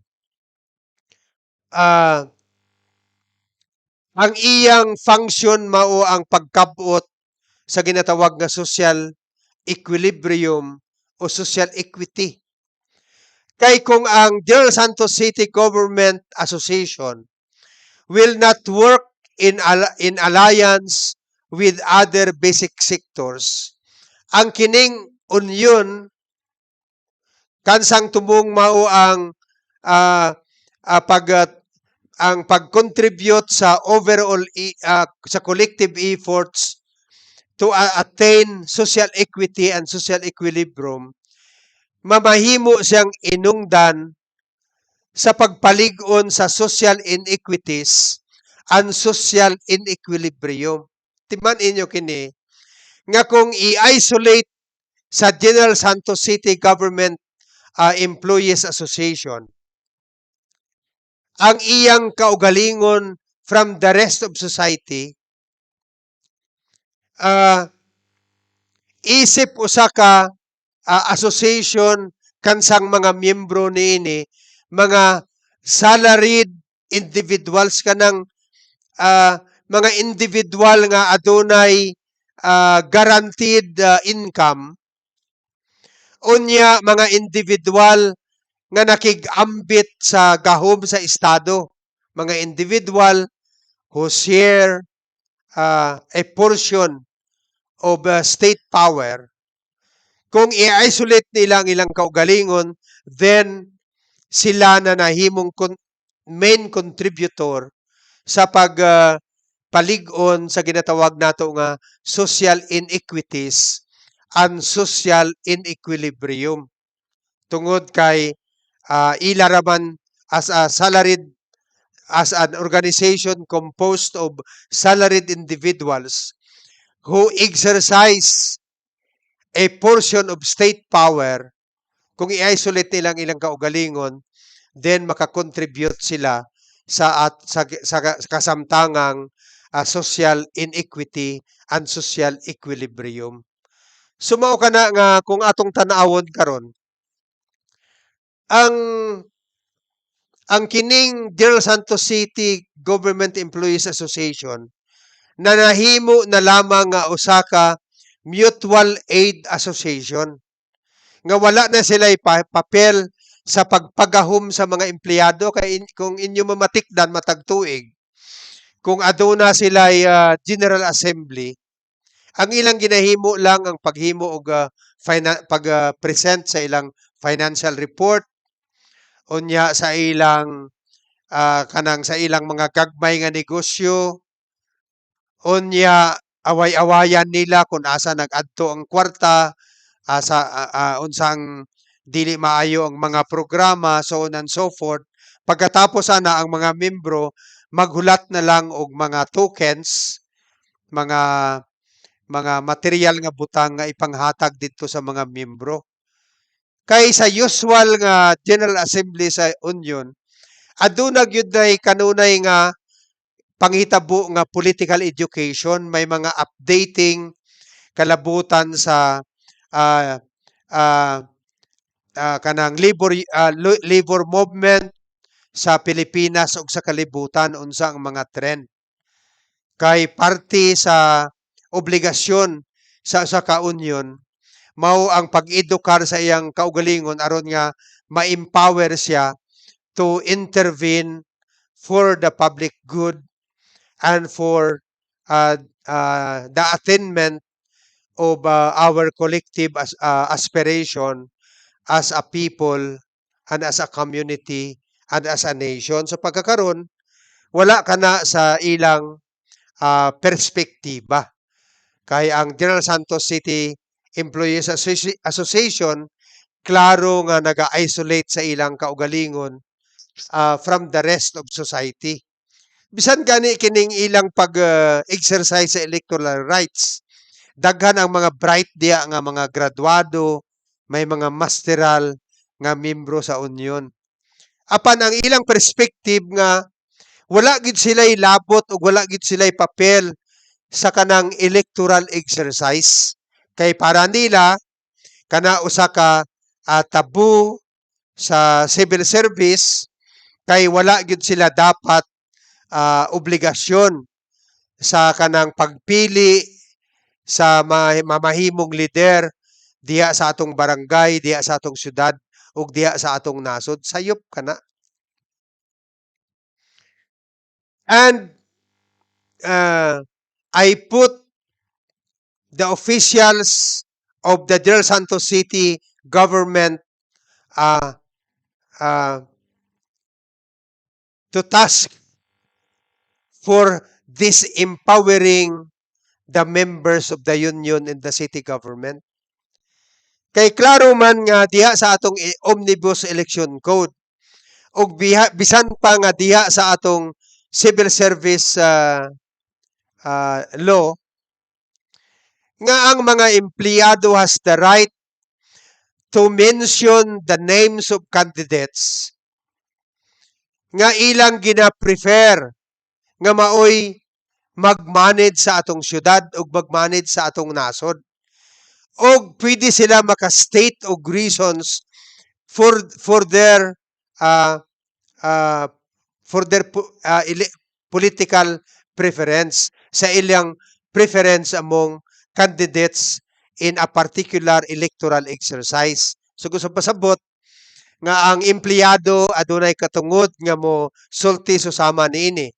ang iyang function mao ang pagkabot sa ginatawag nga social equilibrium o social equity. Kay kung ang General Santos City Government Association will not work in alliance with other basic sectors, ang kining union kansang tumong mao ang ang pag-contribute sa overall sa collective efforts to attain social equity and social equilibrium, mamahimo siyang inungdan sa pagpalig-on sa social inequities and social inequilibrium. Timan inyo kini nga kung i-isolate sa General Santos City Government Employees Association ang iyang kaugalingon from the rest of society, isip usa ka association kansang mga miyembro niini mga salaried individuals kanang mga individual nga adunay guaranteed income, unya mga individual nga nakig-ambit sa gahom sa estado, mga individual who share a portion of state power. Kung i-isolate nila ang ilang kaugalingon, then sila na nahimong main contributor sa pag-palig-on sa ginatawag nato nga social inequities and social inequilibrium. Tungod kay ila raman as an organization composed of salaried individuals who exercise a portion of state power, kung i-isolate nilang ilang kaugalingon, then makakontribute sila sa kasamtangang social inequity and social equilibrium. Sumao ka na nga kung atong tanawon karon, ang kining General Santos City Government Employees Association na nahimo na lamang nga usa ka mutual aid association nga wala na sila papel sa pagpagahom sa mga empleyado kay kung inyo mamatikdan matag tuig, kung aduna sila General Assembly, ang ilang ginahimo lang ang paghimo og pag-present sa ilang financial report, unya sa ilang kanang sa ilang mga gagmay nga negosyo, unya away-awayan nila kung asa nag-adto ang kwarta, unsang dili maayo ang mga programa, so on and so forth. Pagkatapos ana ang mga membro maghulat na lang og mga tokens, mga material nga butang nga ipanghatag didto sa mga membro. Kay sa usual nga General Assembly sa Union, aduna gyud nay kanunay nga panghitabo nga political education, may mga updating kalabutan sa kanang labor movement sa Pilipinas ug sa kalibutan, unsa ang mga trend. Kay parte sa obligasyon sa ka-union mao ang pag-edukar sa iyang kaugalingon aron nga ma-empower siya to intervene for the public good and for the attainment of our collective aspiration as a people and as a community and as a nation. So pagkakaroon, wala ka na sa ilang perspektiba. Kay ang General Santos City Employees Association, klaro nga naga-isolate sa ilang kaugalingon from the rest of society. Bisan gani kining ilang pag-exercise sa electoral rights, daghan ang mga bright diya nga mga graduado, may mga masteral nga membro sa union. Apan ang ilang perspective nga wala gid sila'y labot o wala gid sila'y papel sa kanang electoral exercise. Kay para nila, kana usa ka tabu sa civil service, kay wala gid sila dapat obligasyon sa kanang pagpili sa mamahimong leader diya sa atong barangay, diya sa atong syudad, ug diya sa atong nasod. Sayop kana. And I put the officials of the General Santos City government to task for disempowering the members of the union in the city government. Kay klaro man nga diha sa atong omnibus election code ug bisan pa nga diha sa atong civil service law nga ang mga empleyado has the right to mention the names of candidates nga ilang gina-prefer nga maoy mag-manage sa atong syudad ug mag-manage sa atong nasod. Og pwede sila maka-state og reasons for their uh, uh, political preference sa ilang preference among candidates in a particular electoral exercise. So gusto pasabot nga ang empleyado adunay katungod nga mo sulti susama niini.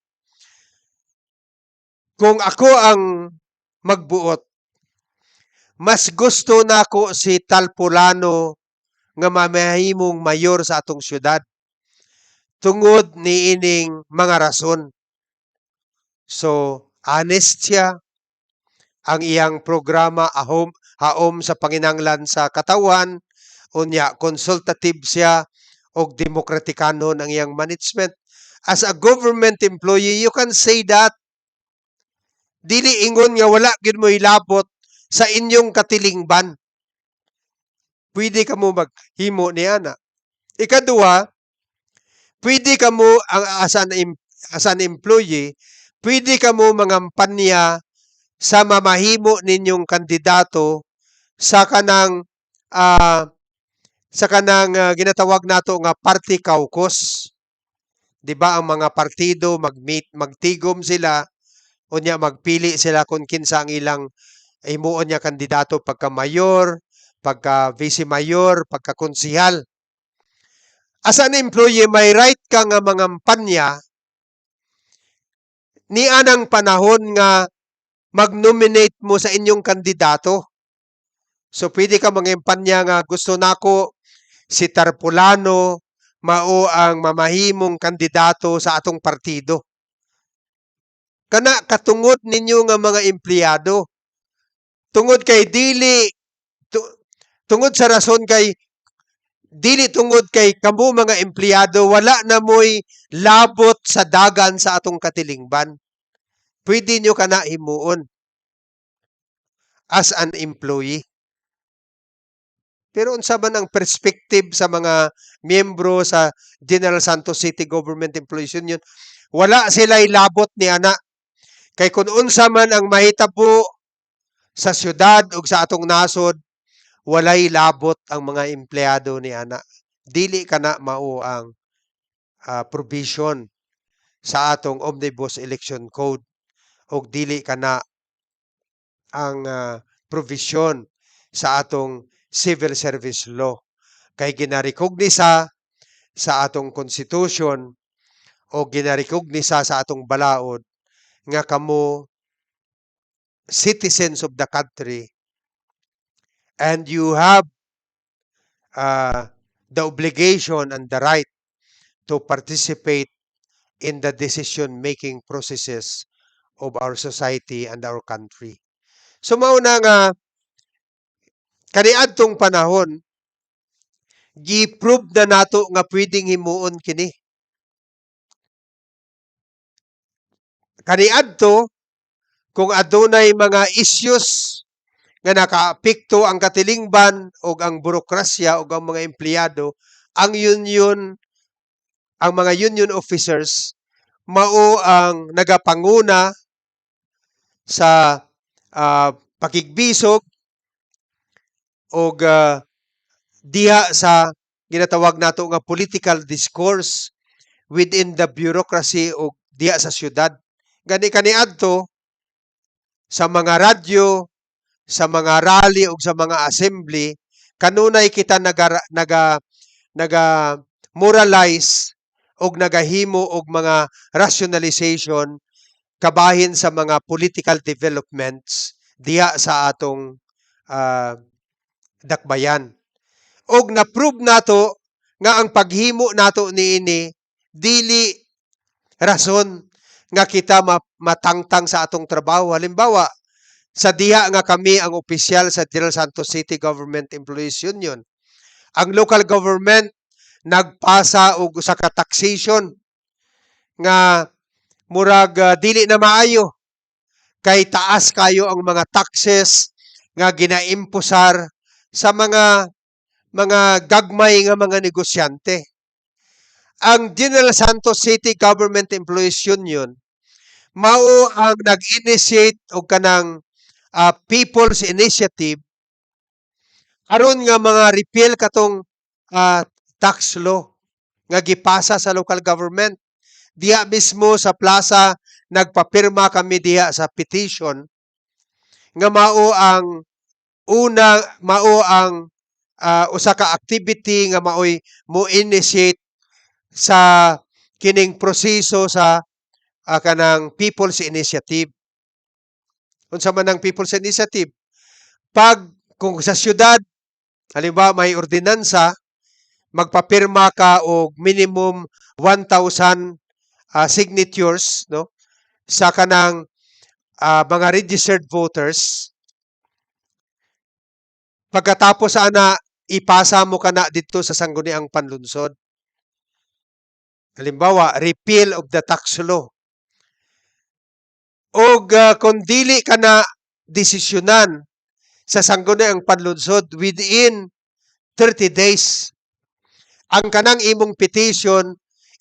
Kung ako ang magbuot, mas gusto nako si Talpulano nga mamahimong mayor sa atong syudad tungod ni ining mga rason. So, honest siya, ang iyang programa haom sa panginanglan sa katawan, unya consultative siya og demokratikanon ang iyang management. As a government employee, you can say that. Dili ingon nga wala gid mo ilabot sa inyong katilingban. Pwede ka mo maghimo ni ana. Ikaduha, pwede ka mo as an employee, pwede ka mo mangampanya sa mamahimo ninyong kandidato sa kanang ginatawag nato nga party caucus. 'Di ba ang mga partido magtigom sila unya magpili sila kung kinsa ang ilang himuon niya kandidato pagka mayor, pagka vice mayor, pagka konsihal. As an employee, may right ka nga mangampanya ni anang panahon nga mag-nominate mo sa inyong kandidato. So pwede ka mangampanya nga gusto nako si Tarpulano mao ang mamahimong kandidato sa atong partido. Kana katungod ninyo nga mga empleyado. Tungod kay tungod sa rason kay dili tungod kay kamo mga empleyado wala na moy labot sa dagan sa atong katilingban. Pwede nyo kana himuon as an employee. Pero unsa man ang perspective sa mga miyembro sa General Santos City Government Employees Union, wala sila'y labot ni ana. Kay kung unsa man ang mahitabo sa syudad ug sa atong nasod, walay labot ang mga empleyado ni ana. Dili kana mao ang provision sa atong Omnibus Election Code ug dili kana ang provision sa atong Civil Service Law. Kay ginarekognisa sa atong Constitution o ginarekognisa sa atong balaod nga kamo citizens of the country and you have the obligation and the right to participate in the decision-making processes of our society and our country. So mauna nga kaniadtong panahon gi-prove na nato nga pwedeng himuon kini. Kaniadto kung adunay mga issues nga nakaapekto ang katilingban o ang burokrasya o ang mga empleyado, ang mga union officers mao ang nagapanguna sa pakigbisog o diha sa ginatawag nato nga political discourse within the bureaucracy o diha sa syudad. Gani kaniadto sa mga radyo, sa mga rally o sa mga assembly, kanunay kita naga moralize og nagahimo og mga rationalization kabahin sa mga political developments diha sa atong dakbayan. Og na-prove nato nga ang paghimo nato niini dili rason nga kita matangtang sa atong trabaho. Halimbawa, sa diha nga kami ang opisyal sa General Santos City Government Employees Union. Ang local government nagpasa og usa ka taxation nga murag dili na maayo kay taas kayo ang mga taxes nga ginaimposar sa mga gagmay nga mga negosyante. Ang General Santos City Government Employees Union mao ang nag-initiate og kanang People's Initiative aron nga mga repeal katong tax law nga gipasa sa local government. Diha mismo sa plaza nagpapirma kami diha sa petition nga mao ang usa ka activity nga maoy mo initiate sa kining proseso sa kanang People's Initiative. Unsa man ang People's Initiative? Kung sa syudad, halimbawa may ordinansa, magpapirma ka og minimum 1,000 signatures, no, sa kanang mga registered voters. Pagkatapos ana, ipasa mo kana dito sa sangguniang panlunsod. Halimbawa, repeal of the tax law. Og kung dili ka na desisyonan sa sangguniang panlunsod within 30 days, ang kanang imong petition,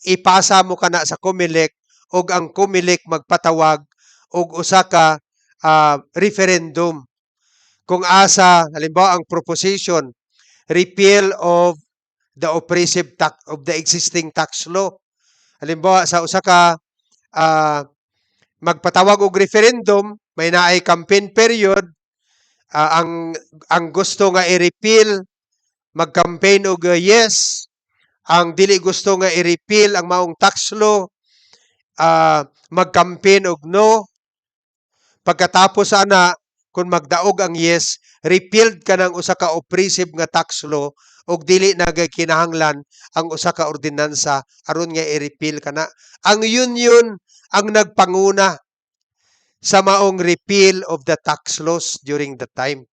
ipasa mo kana sa COMELEC og ang COMELEC magpatawag og usa ka referendum. Kung asa, halimbawa ang proposition, repeal of the oppressive tax of the existing tax law. Halimbawa sa usa ka magpatawag og referendum, may naay campaign period, ang gusto nga i-repeal, mag-campaign og yes, ang dili gusto nga i-repeal ang maong tax law, mag-campaign og no. Pagkatapos ana, kung magdaog ang yes, repealed ka ng usa ka oppressive nga tax law og dili na kinahanglan ang usa ka ordinansa aron nga i-repeal kana. Ang union ang nagpanguna sa maong repeal of the tax laws during the time.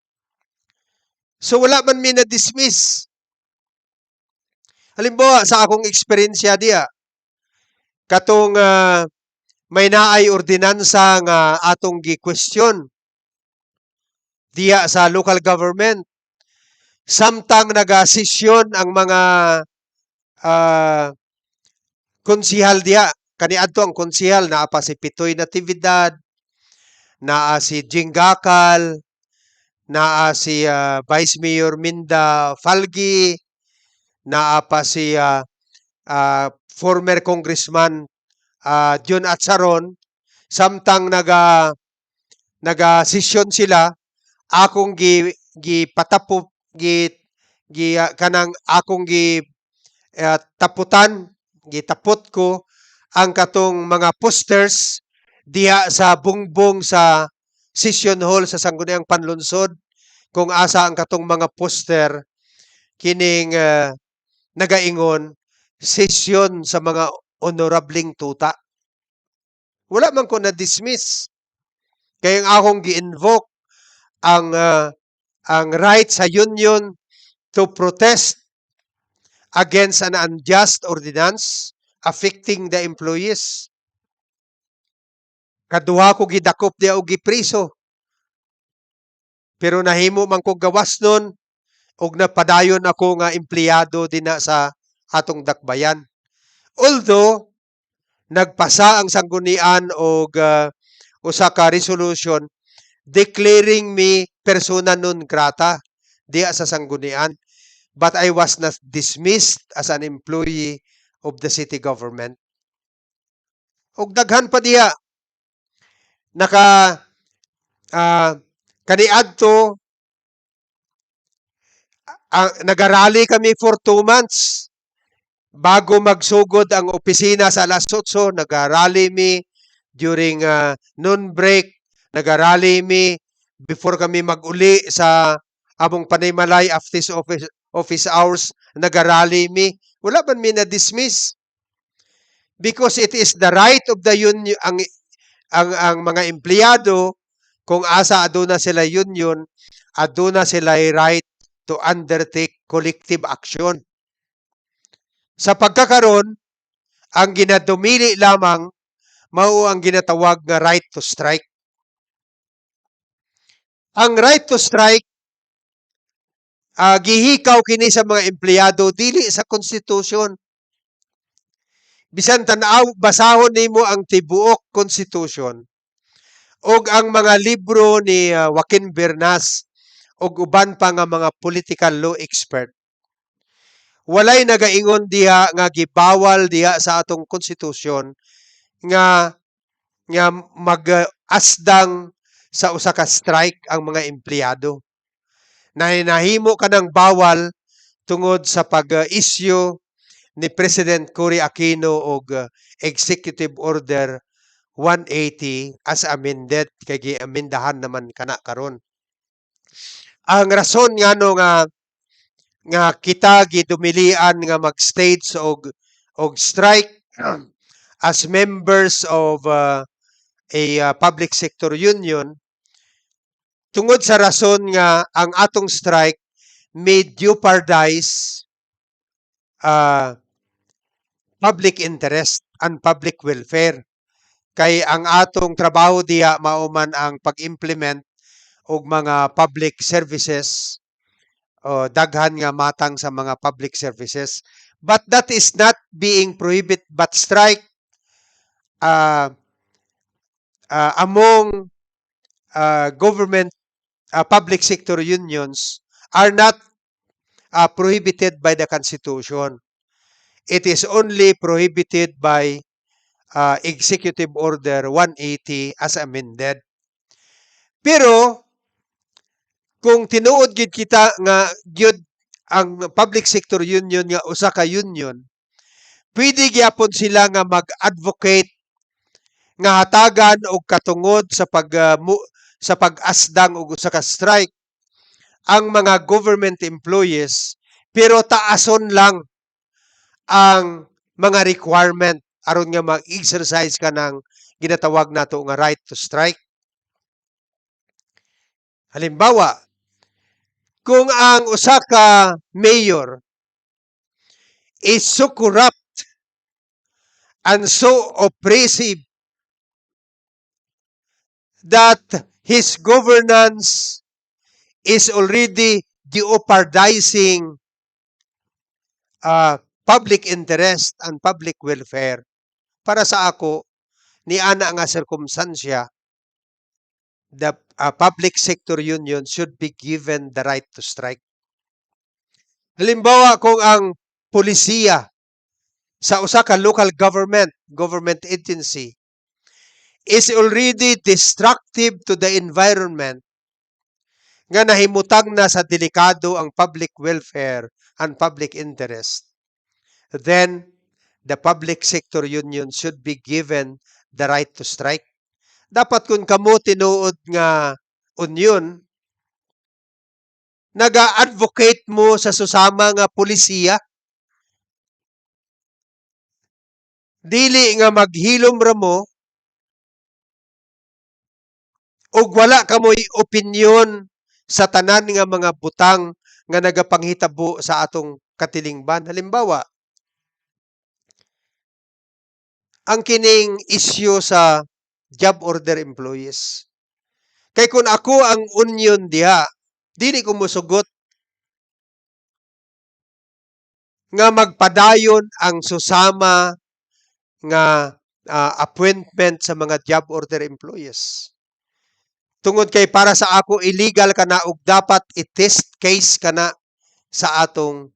So wala man mi na-dismiss. Halimbawa sa akong eksperyensya diya, katong may naay ordinansa nga atong gi-question diya sa local government. Samtang nagasesyon ang mga konsihal diya, kaniadto ang konsihal, naa pa si Pitoy Natividad, naa si Jingakal, naa si Vice Mayor Minda Falgi, naa pa si former Congressman John Atsaron. Samtang naga-session sila, akong gipatapop kanang akong gitapot ko ang katong mga posters diha sa bungbong sa session hall sa Sangguniang Panlunsod, kung asa ang katong mga poster kining nagaingon session sa mga honorableng tuta. Wala man ko na-dismiss. Kaya ang akong gi-invoke ang right sa union to protest against an unjust ordinance affecting the employees. Kaduha ko gidakop diya og gipriso. Pero nahimo man ko gawas nun og napadayon ako nga empleyado dinha sa atong dakbayan. Although nagpasa ang sanggunian og usa ka resolution declaring me persona non grata diha sa sanggunian, but I was not dismissed as an employee of the city government. Og daghan pa diha kaniadto nagarally kami for 2 months. Bago magsugod ang opisina sa alas 8, nagarally mi during noon break, nagarally mi before kami maguli sa among panaymalay after office hours, nagarally mi. Wala man mi na-dismiss. Because it is the right of the union, ang mga empleyado, kung asa aduna sila union, aduna sila right to undertake collective action. Sa pagkakaroon, ang ginadumili lamang mao ang ginatawag nga right to strike. Ang right to strike, gihikaw kini sa mga empleyado dili sa konstitusyon. Bisan tan-aw, basahon nimo ang tibuok konstitusyon og ang mga libro ni Joaquin Bernas og uban pa nga mga political law expert. walay nagaingon diha nga gibawal diha sa atong konstitusyon nga mag-asdang sa usa ka strike ang mga empleyado. Nahimo ka ng bawal tungod sa pag-issue ni President Cory Aquino og Executive Order 180 as amended kay giamendahan naman kana karon. Ang rason ngano nga kita gidumilian nga mag-stage og strike as members of a public sector union tungod sa rason nga ang atong strike may jeopardize public interest and public welfare. Kay ang atong trabaho diya mauman ang pag-implement og mga public services o daghan nga matang sa mga public services. But that is not being prohibited, but strike among government public sector unions are not prohibited by the Constitution. It is only prohibited by Executive Order 180 as amended. Pero kung tinuod gid kita nga gyud ang public sector union nga usa ka union, pwede gyapon sila nga mag-advocate nga hatagan og katungod sa sa pag-asdang og usa ka strike ang mga government employees, pero taason lang ang mga requirement aron nga mag-exercise ka ng ginatawag nato nga right to strike. Halimbawa, kung ang usa ka mayor is so corrupt and so oppressive that his governance is already jeopardizing public interest and public welfare, para sa ako, ni ana nga sirkumstansya, the public sector union should be given the right to strike. Halimbawa, kung ang polisiya sa usa ka local government agency is already destructive to the environment, nga nahimutang na sa delikado ang public welfare and public interest, then the public sector union should be given the right to strike. Dapat kung kamo tinuod nga union, naga-advocate mo sa susama nga polisiya, dili nga maghilom ra mo ug wala kamoy opinyon sa tanan nga mga butang nga nagapanghitabo sa atong katilingban. Halimbawa, ang kining issue sa job order employees. Kay kung ako ang union diha, dili ko mosugot nga magpadayon ang susama nga appointment sa mga job order employees. Tungod kay para sa ako illegal kana ug dapat i-test case kana sa atong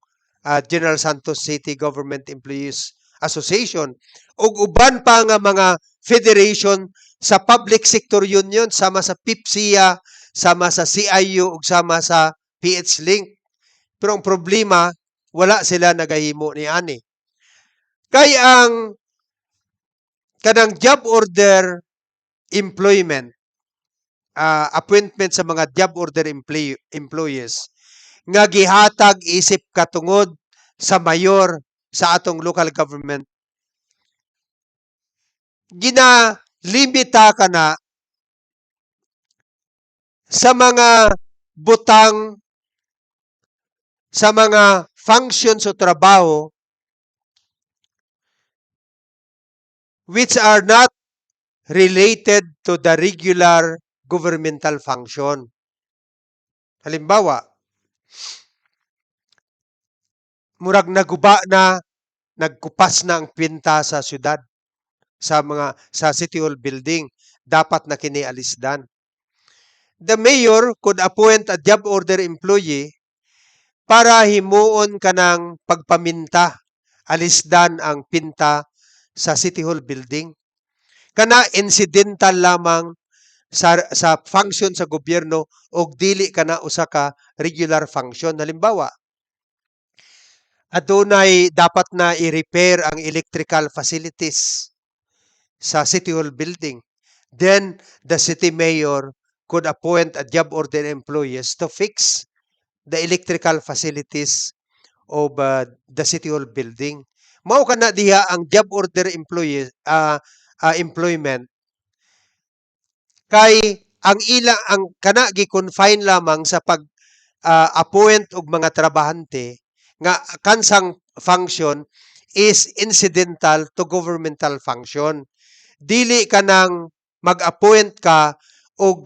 General Santos City Government Employees Association ug uban pa nga mga federation sa public sector union, sama sa PIPSIA, sama sa CIU ug sama sa PH-Link. Pero ang problema, wala sila nagahimo ni ani. Kay ang kanang job order employment, appointment sa mga job order employees nga gihatag isip katungod sa mayor sa atong local government, ginalimita ka na sa mga butang, sa mga functions o trabaho which are not related to the regular governmental function. Halimbawa, murag naguba na, nagkupas na ang pinta sa syudad, sa City Hall building, dapat na kini alisdan. The mayor could appoint a job order employee para himuon ka ng pagpaminta, alisdan ang pinta sa City Hall building. Kana incidental lamang sa function sa gobyerno og dili kana usa ka regular function. Halimbawa, adunay dapat na i-repair ang electrical facilities sa City Hall building. Then the city mayor could appoint a job order employees to fix the electrical facilities of the City Hall building. Mao kana diha ang job order employees employment kay ang kana gi-confine lamang sa pag appoint og mga trabahante nga kansang function is incidental to governmental function. Dili ka nang mag-appoint ka og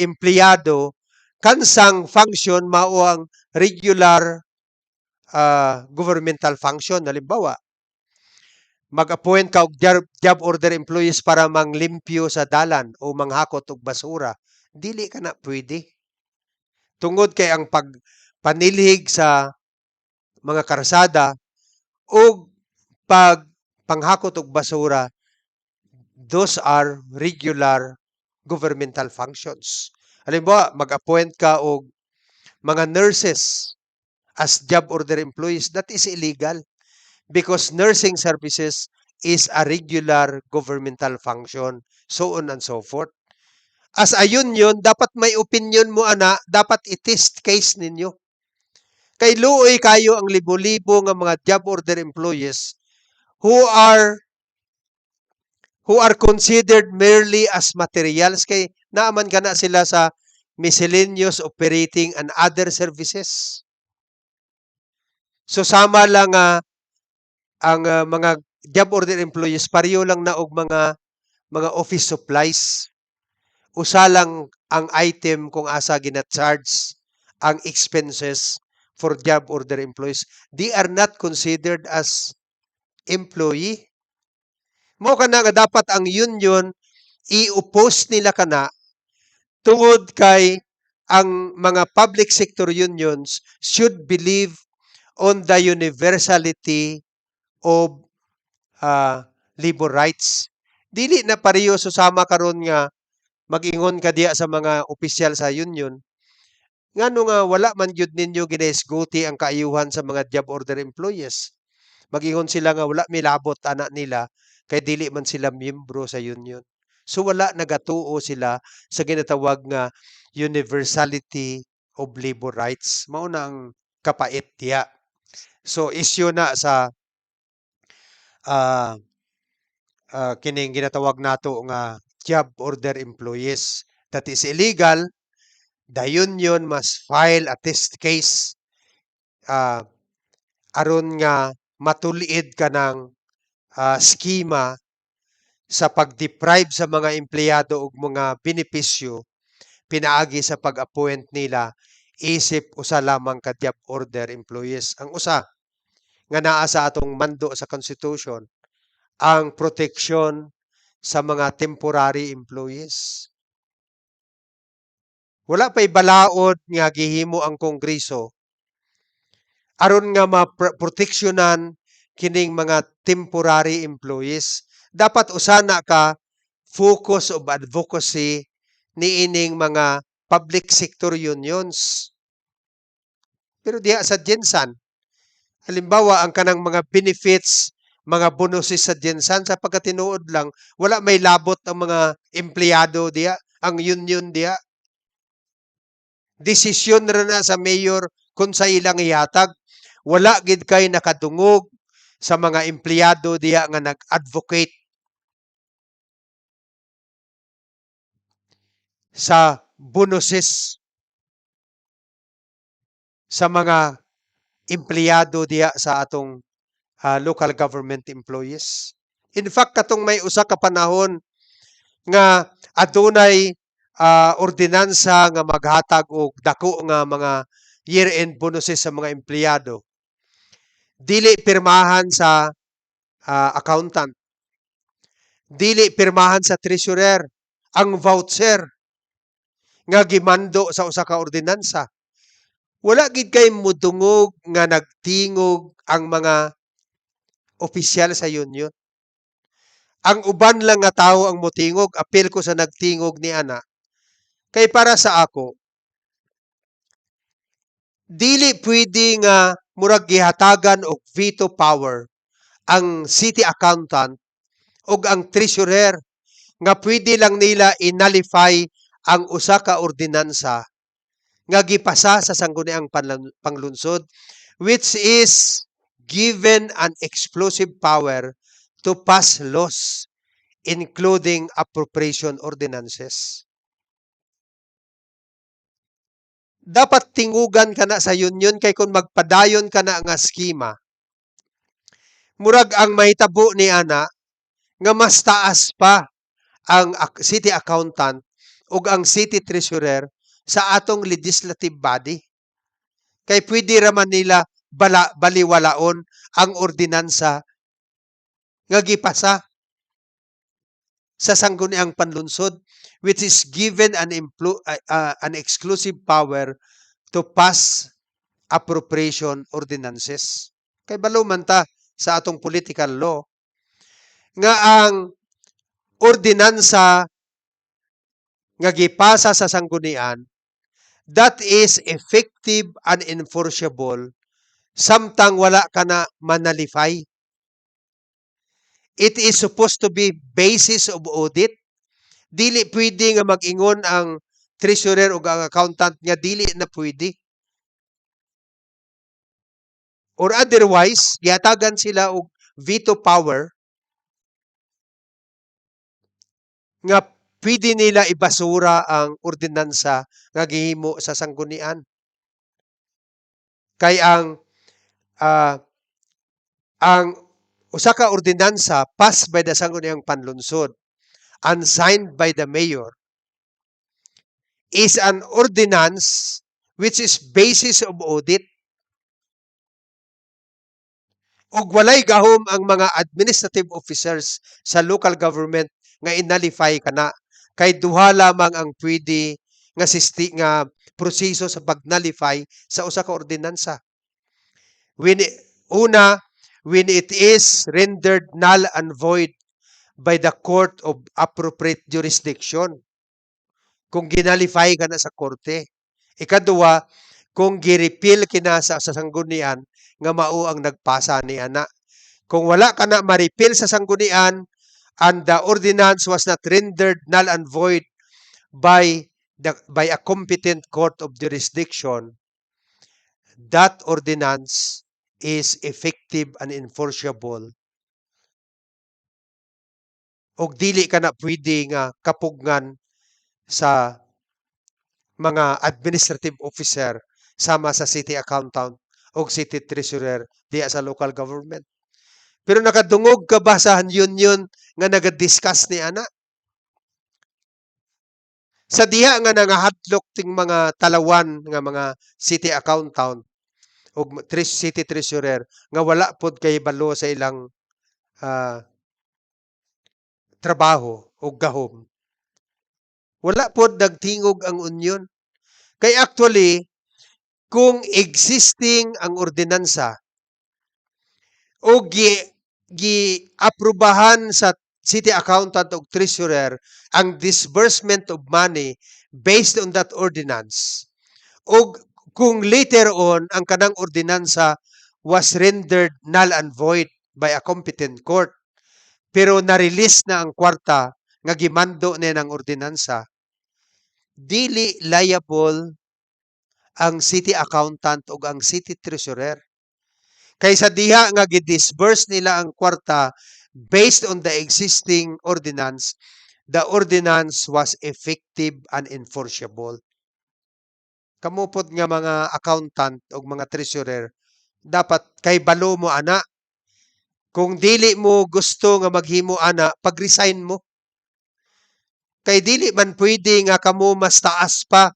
empleyado kansang function mao ang regular governmental function. Halimbawa, mag-appoint ka og job order employees para manglimpyo sa dalan o manghakot og basura. Dili ka na pwede. Tungod kay ang pagpanilhig sa mga karsada o panghakot og basura, those are regular governmental functions. Halimbawa, mag-appoint ka og mga nurses as job order employees. That is illegal because nursing services is a regular governmental function, so on and so forth. As a union, dapat may opinion mo ana, dapat i-test case ninyo. Kay luoy kayo ang libo-libo nga mga job order employees who are considered merely as materials kay naaman kana sila sa miscellaneous operating and other services. So sama lang ang mga job order employees pareho lang na og mga office supplies. Usa lang ang item kung asa gina-charge ang expenses for job order employees. They are not considered as employee. Mo kana nga dapat ang union i-oppose nila kana tungod kay ang mga public sector unions should believe on the universality of labor rights. Dili na pareho susama karon nga mag-ingon ka diya sa mga opisyal sa union. Ngano nga wala man gyud ninyo ginaisguti ang kaayuhan sa mga job order employees. Mag-ingon sila nga wala milabot ana nila kay dili man sila miyembro sa union. So wala nagatuo sila sa ginatawag nga universality of labor rights. Mao na ang kapait diya. So issue na sa kining ginatawag nato nga job order employees. That is illegal. The union must file a test case aron nga matuliid ka ng skema sa pag-deprive sa mga empleyado og mga benepisyo pinaagi sa pag-appoint nila isip usa lamang ka job order employees. Ang usa nga naa sa atong mando sa Constitution, ang proteksyon sa mga temporary employees. Wala pa'y balaod nga gihimo ang Kongreso aron nga maproteksyonan kining mga temporary employees. Dapat usana ka focus of advocacy niining mga public sector unions. Pero diha sa Gensan, halimbawa ang kanang mga benefits, mga bonuses sa Gensan sa pagkatinuod lang, wala may labot ang mga empleyado diha, ang union diha. Desisyon ra na sa mayor kung sa ilang ihatag. Wala gid kay nakadungog sa mga empleyado diha nga nag-advocate sa bonuses sa mga empleyado diha sa atong local government employees. In fact, katong may usa ka panahon nga adunay ordinansa nga maghatag og dako nga mga year-end bonuses sa mga empleyado. Dili pirmahan sa accountant. Dili pirmahan sa treasurer. Ang voucher nga gimando sa usa ka ordinansa. Wala gid kay mudungog nga nagtingog ang mga opisyal sa union. Ang uban lang nga tawo ang motingog, apil ko sa nagtingog ni ana. Kay para sa ako, dili pwede nga murag gihatagan og veto power ang city accountant ug ang treasurer nga pwede lang nila inalify ang usa ka ordinansa nga gipasa sa sangguniang panglunsod, which is given an explosive power to pass laws including appropriation ordinances. Dapat tingugan ka na sa union kay kung magpadayon ka na nga skema, murag ang mahitabo ni ana nga mas taas pa ang city accountant ug ang city treasurer sa atong legislative body. Kay pwede raman nila baliwalaon ang ordinansa nga gipasa sa sangguniang panlunsod, which is given an exclusive power to pass appropriation ordinances. Kay balo man ta sa atong political law nga ang ordinansa nga gipasa sa sanggunian, that is effective and enforceable samtang wala ka na manalify. It is supposed to be basis of audit. Dili pwede nga mag-ingon ang treasurer o ang accountant nga dili na pwede. Or otherwise, gihatagan sila og veto power nga pwede nila ibasura ang ordinansa nga gihimo sa sanggunian. Kay ang usa ka ordinansa passed by the sangguniang panlunsod and signed by the mayor is an ordinance which is basis of audit. Ug walay gahom ang mga administrative officers sa local government nga inalify kana, kay duha lamang ang pwede nga proseso sa pagnalify sa usa ka ordinansa. When it is rendered null and void by the court of appropriate jurisdiction. Kung ginalify ka na sa korte. Ikaduha, kung girepil kina sa sanggunian nga mao ang nagpasa ni ana. Kung wala ka na maripil sa sanggunian and the ordinance was not rendered null and void by a competent court of jurisdiction, that ordinance is effective and enforceable. Og dili ka na pwede nga kapugnan sa mga administrative officer sama sa city accountant o city treasurer diya sa local government. Pero nakadungog ka ba sa union nga naga-discuss ni ana? Sa diha nga nangahatlok ting mga talawan nga mga city accountant o city treasurer nga wala pod kay balo sa ilang trabaho o gahom. Wala pod nagtingog ang union. Kay actually, kung existing ang ordinansa o gi-aprobahan sa city accountant o treasurer ang disbursement of money based on that ordinance, o kung later on ang kanang ordinansa was rendered null and void by a competent court, pero na-release na ang kwarta nga gimando ni ng ordinansa, dili liable ang city accountant o ang city treasurer. Kaysa diha nga gidisburse nila ang kwarta based on the existing ordinance, the ordinance was effective and enforceable. Kamupot nga mga accountant o mga treasurer, dapat kay balo mo ana. Kung dili mo gusto nga maghimo ana, pag-resign mo. Kay dili man pwede nga kamo mas taas pa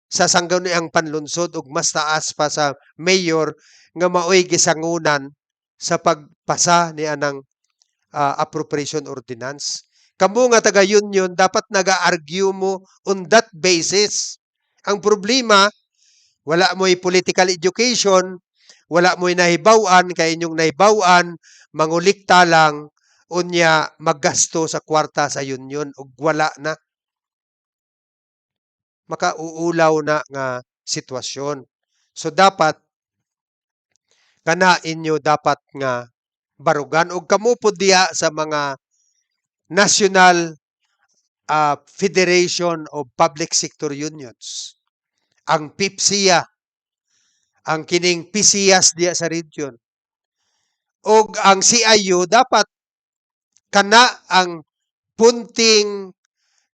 sa sangguniang panlunsod ug mas taas pa sa mayor nga maoy gisangunan sa pagpasa ni anang appropriation ordinance. Kamo nga taga-union dapat naga-argue mo on that basis. Ang problema, Wala mo'y political education, wala mo'y nahibaw-an, kay inyong nahibaw-an, mangulikta lang, unya maggasto sa kwarta sa union, ug wala na. Makauulaw na nga sitwasyon. So dapat, kana inyo dapat nga barugan, ug kamo po diha sa mga National Federation of Public Sector Unions. Ang PIPSIA, ang kining PCIAS diya sa region. O ang CIU dapat kana ang punting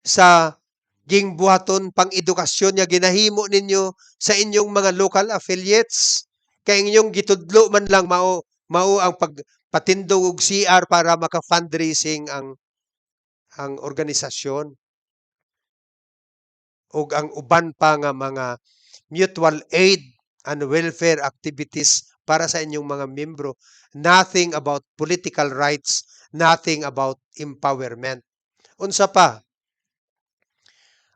sa gingbuhaton pang edukasyon nga ginahimo ninyo sa inyong mga local affiliates. Kay inyong gitudlo man lang mao ang pagpatindog og CR para maka-fundraising ang organisasyon. O ang uban pa nga mga mutual aid and welfare activities para sa inyong mga membro. Nothing about political rights, nothing about empowerment. Unsa pa?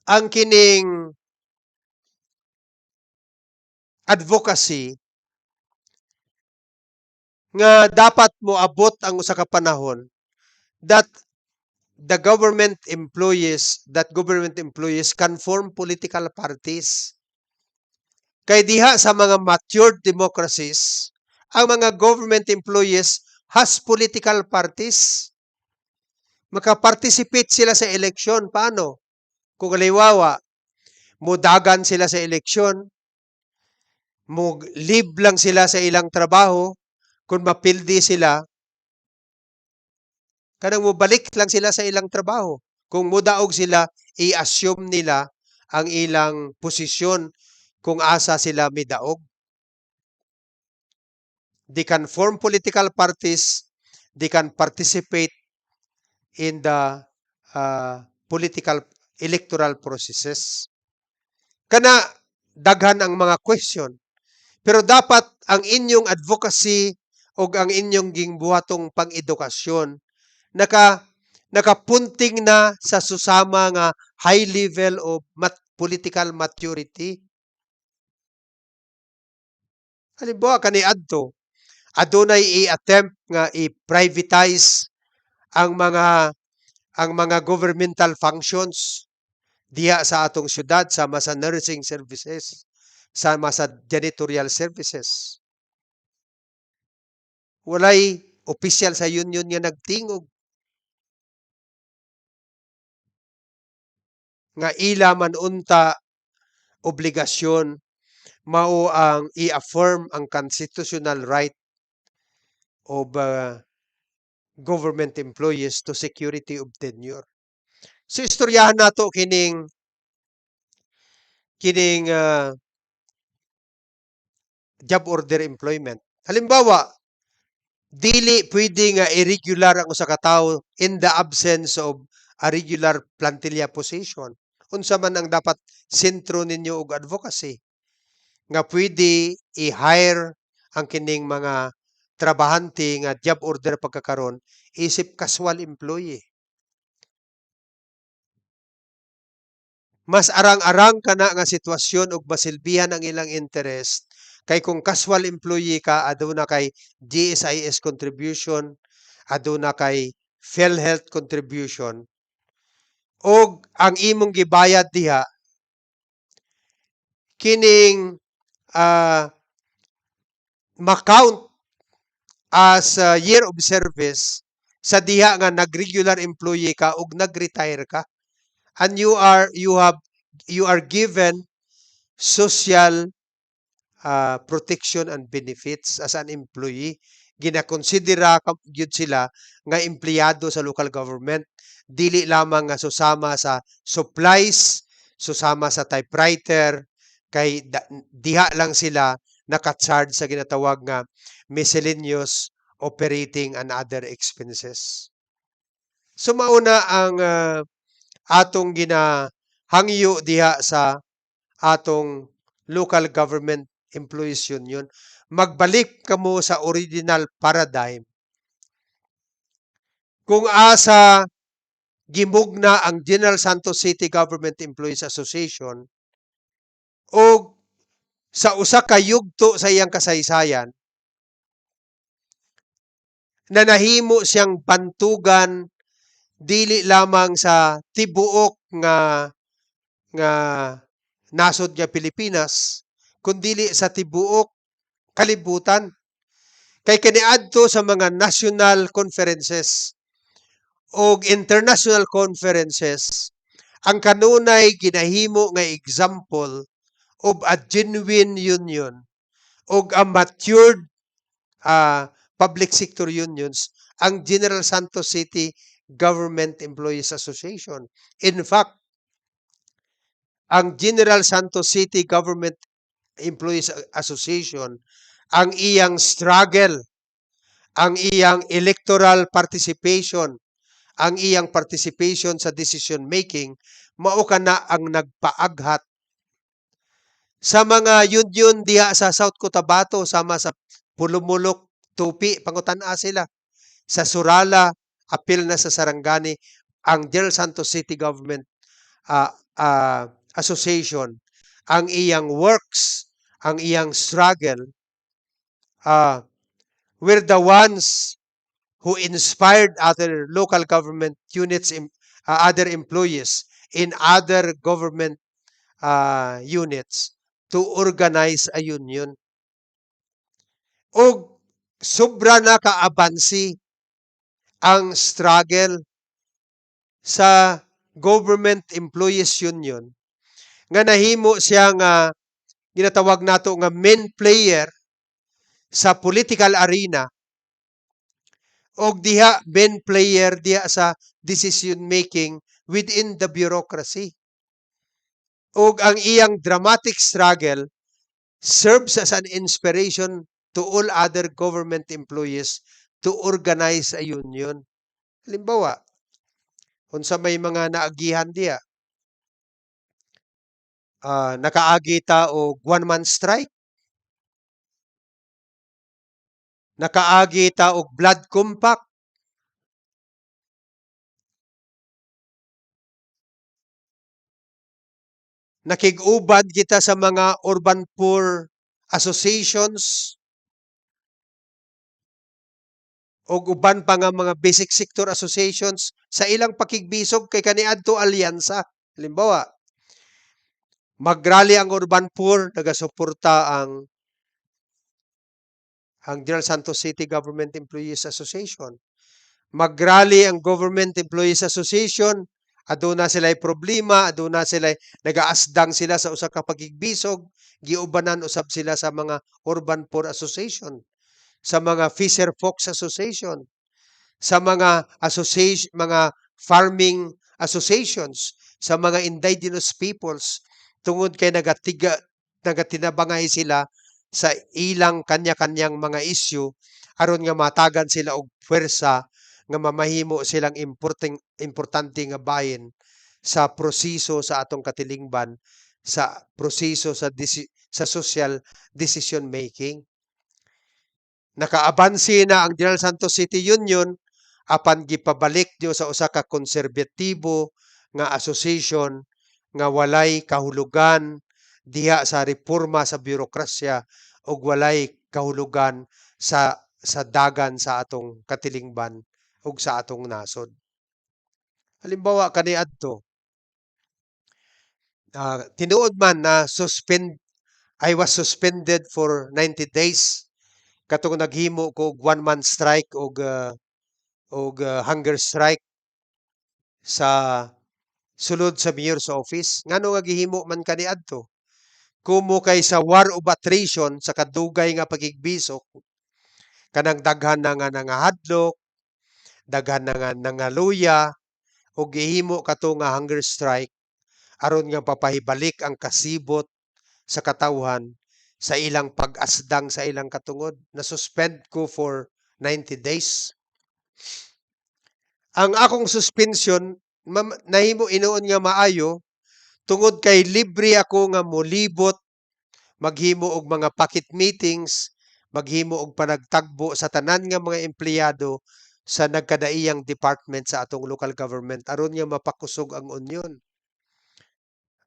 Ang kining advocacy nga dapat moabot ang usa ka panahon that government employees can form political parties. Kay diha sa mga matured democracies, ang mga government employees has political parties. Maka-participate sila sa eleksyon. Paano? Kung halimbawa, mudagan sila sa eleksyon, leave lang sila sa ilang trabaho, kung mapildi sila, kanang mubalik lang sila sa ilang trabaho. Kung mudaog sila, i-assume nila ang ilang posisyon kung asa sila midaog. They can form political parties, they can participate in the political electoral processes. Kana daghan ang mga question. Pero dapat ang inyong advocacy o ang inyong gingbuhatong pang-edukasyon nakapunting na sa susama nga high level of political maturity. Halimbawa kaniadto, adunay i-attempt nga i-privatize ang mga governmental functions diha sa atong syudad, sama sa nursing services, sama sa janitorial services. Walay opisyal sa union nga nagtingog nga ila man unta obligasyon mao ang i-affirm ang constitutional right of government employees to security of tenure. So istoryahan nato kining job order employment. Halimbawa, dili pwede nga irregular ang usa ka tawo in the absence of a regular plantilla position. Unsa man ang dapat sentro ninyo og advocacy nga pwede i-hire ang kining mga trabahante nga job order pagkakaron isip casual employee. Mas arang-arang kana nga sitwasyon ug masilbihan ang ilang interest kay kung casual employee ka aduna kay GSIS contribution, aduna kay PhilHealth contribution, og ang imong gibayad diha kining ma-count as a year of service sa diha nga nag-regular employee ka ug nag-retire ka, and you are given social protection and benefits as an employee. Ginakonsidera gyud sila nga empleyado sa local government, dili lamang nga susama sa supplies, susama sa typewriter, kay diha lang sila naka-charge sa ginatawag nga miscellaneous operating and other expenses. So mauna ang atong ginahangyo diha sa atong local government employees union. Magbalik kamo sa original paradigm. Kung asa gimugna ang General Santos City Government Employees Association o sa usa ka yugto sa iyang kasaysayan na nahimo siyang bantugan dili lamang sa tibuok nga nasod nga Pilipinas kundili sa tibuok kalibutan. Kay kaniadto sa mga national conferences o international conferences, ang kanunay ginahimo nga example of a genuine union o a matured public sector unions ang General Santos City Government Employees Association. In fact, ang General Santos City Government Employees Association, ang iyang struggle, ang iyang electoral participation, ang iyang participation sa decision making, mao kana ang nagpaaghat sa mga union diha sa South Cotabato sama sa Pulumulok, Tupi, pangutan-a sila. Sa Surala, apil na sa Sarangani, ang General Santos City Government ah, ah, Association, ang iyang works, ang iyang struggle, were the ones who inspired other local government units, other employees in other government units to organize a union. O sobra na kaabansi ang struggle sa Government Employees Union nga nahimo siya nga ginatawag nato nga main player sa political arena og diha main player diha sa decision making within the bureaucracy. Og ang iyang dramatic struggle serves as an inspiration to all other government employees to organize a union. Halimbawa, unsa may mga naagihan diya, nakaagi ta og one-man strike, nakaagi ta og blood compact, nakig-ubad kita sa mga urban poor associations, o uban pa nga mga basic sector associations sa ilang pakigbisog kay kaniadto alyansa. Halimbawa, magrally ang urban poor, nagasuporta ang General Santos City Government Employees Association. Magrally ang Government Employees Association, aduna sila problema, aduna sila nagaasdang sila sa usa ka pakigbisog, giubanan usab sila sa mga urban poor association, sa mga fisher folks association, sa mga association, mga farming associations, sa mga indigenous peoples tungod kay nagatinabangay sila sa ilang kanya-kanyang mga isyu aron nga matagan sila og puwersa nga mamahimo silang importante nga bahin sa proseso sa atong katilingban, sa proseso sa social decision making. Nakaabansi na ang General Santos City Union apan gipabalik nyo sa usa ka konserbatibo nga association nga walay kahulugan diha sa reforma sa birokrasya ug walay kahulugan sa dagan sa atong katilingban ug sa atong nasod. Halimbawa kaniadto, tinuod man na I was suspended for 90 days katong naghimo ko og one-man strike og hunger strike sa sulod sa mayor's office. Ngano nga gihimo man kaniadto? Kumo kay sa war of attrition sa kadugay nga pagigbisok, kanang daghan na nga nangahadlok, daghan na nga nangaluya, o gihimo kato nga hunger strike aron nga papahibalik ang kasibot sa katawhan sa ilang pag-asdang sa ilang katungod. Na-suspend ko for 90 days. Ang akong suspension, nahimo inuon nga maayo, tungod kay libre ako nga molibot, maghimo og mga pocket meetings, maghimo og panagtagbo sa tanan nga mga empleyado sa nagkadaiyang department sa atong local government aron nga mapakusog ang union.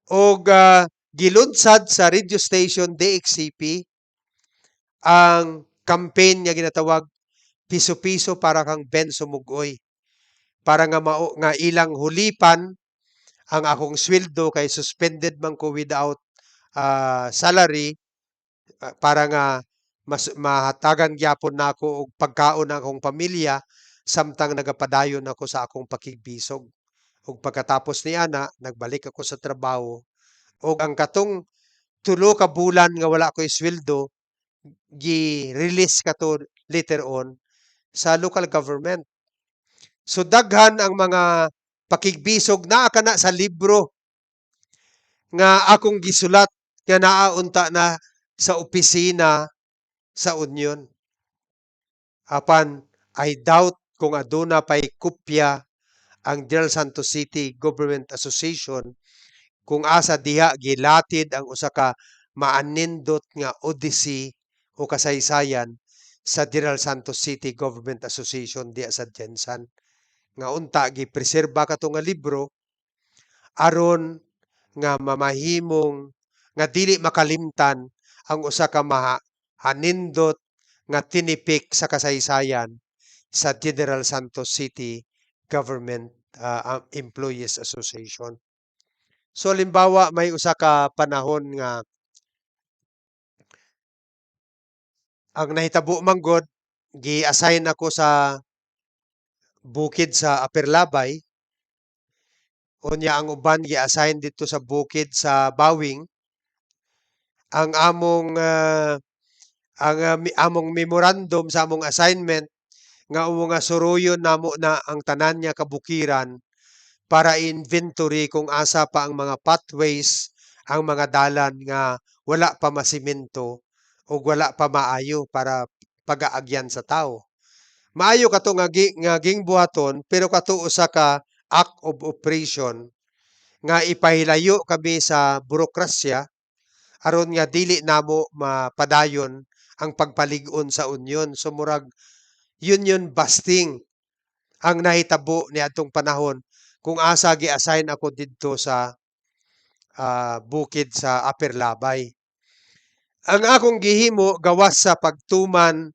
Og gilunsad sa radio station DXCP ang campaign nga ginatawag piso-piso para kang Ben Sumugoy. Para nga nga ilang hulipan ang akong sweldo kay suspended man ko without salary, para nga mahatagan gyapon nako og pagkaon ang akong pamilya samtang nagapadayon ako sa akong pakigbisog. Ug pagkatapos niana nagbalik ako sa trabaho ug ang katong tulo ka bulan nga wala ko'y sweldo gi-release kato later on sa local government. So daghan ang mga pakigbisog naa kana sa libro nga akong gisulat nga naa unta na sa opisina sa Union. Apan I doubt kung aduna pay kopya ang General Santos City Government Association kung asa diha gilatid ang usa ka maanindot nga odyssey o kasaysayan sa General Santos City Government Association diha sa Jensan. Nga unta gipreserba kato nga libro aron nga mamahimong nga dili makalimtan ang usa ka mahanindot nga tinipik sa kasaysayan sa General Santos City Government Employees Association. So limbawa may usa ka panahon nga ang nahitabo manggod gi-assign ako sa bukid sa Aperlabay, unya ang uban gi-assign dito sa bukid sa Bawing. Ang among memorandum sa among assignment nga nga suruyon namo na ang tanan niya kabukiran para inventory kung asa pa ang mga pathways, ang mga dalan nga wala pa masimento o wala pa maayo para pagaagyan sa tao. Maayo kato nga gingbuhaton pero kato usa ka act of operation nga ipahilayo kami sa burokrasya aron nga dili namo mapadayon ang pagpalig-on sa union. So murag union busting ang nahitabo niadtong panahon kung asa gi-assign ako didto sa bukid sa Aperlabay. Ang akong gihimo gawas sa pagtuman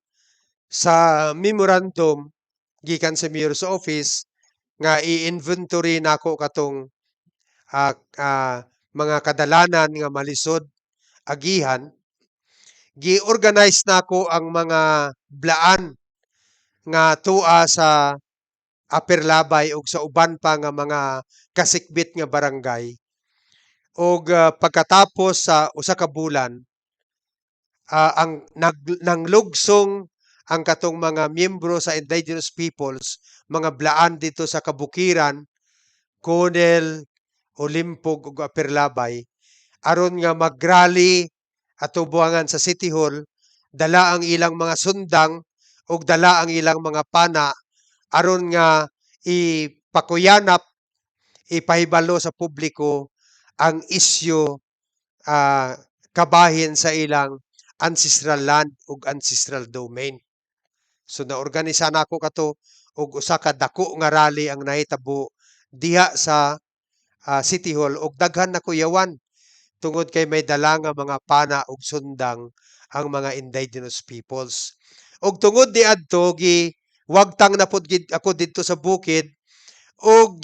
sa memorandum gikan sa mayor's office nga i-inventory nako katong mga kadalanan nga malisod agihan, gi-organize nako ang mga blaan nga tua sa Aperlabay ug sa uban pa nga mga kasikbit nga barangay. Og pagkatapos sa usa ka bulan, ang nanglugsong ang katong mga miyembro sa indigenous peoples, mga blaan dito sa kabukiran, Conel, Olimpog ug Aperlabay, aron nga mag-rally ato buangan sa City Hall, dala ang ilang mga sundang ug dala ang ilang mga pana aron nga ipakuyanap, ipahibalo sa publiko ang isyu kabahin sa ilang ancestral land ug ancestral domain. So naorganisa nako kato og usa ka dako nga rally ang nahitabo diha sa City Hall ug daghan na kuyawan tungod kay may dala nga mga pana ug sundang ang mga indigenous peoples. Ug tungod diadto wagtang na pud ako didto sa bukid ug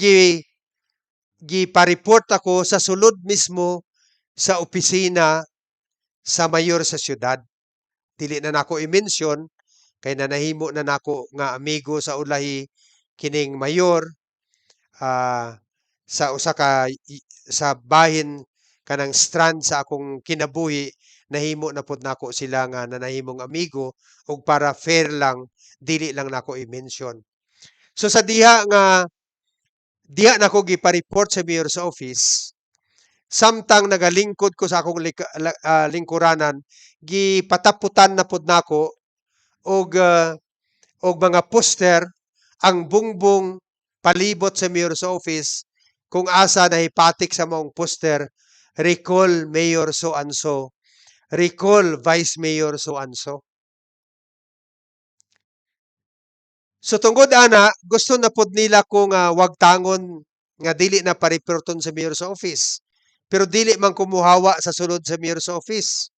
gipa-report ako sa sulod mismo sa opisina sa mayor sa syudad. Dili na nako i-mention kay nanahimo na nako nga amigo sa ulahi kining mayor sa usa ka sa bahin kanang strand sa akong kinabuhi nahimo na pud nako sila nga nanahimong amigo ug para fair lang dili lang nako i-mention. So sa diha nako gipa-report sa mayor's office, samtang nagalingkod ko sa akong lingkuranan, gipataputan na pud nako og mga poster ang bungbong palibot sa mayor's office kung asa nahipatik sa maong poster, recall Mayor so and so, recall Vice Mayor so and so. So tungod ana, gusto na pud nila ko nga wagtangon nga dili na pariporton sa mayor's office. pero dili man kumuhawa sa sulod sa mayor's office.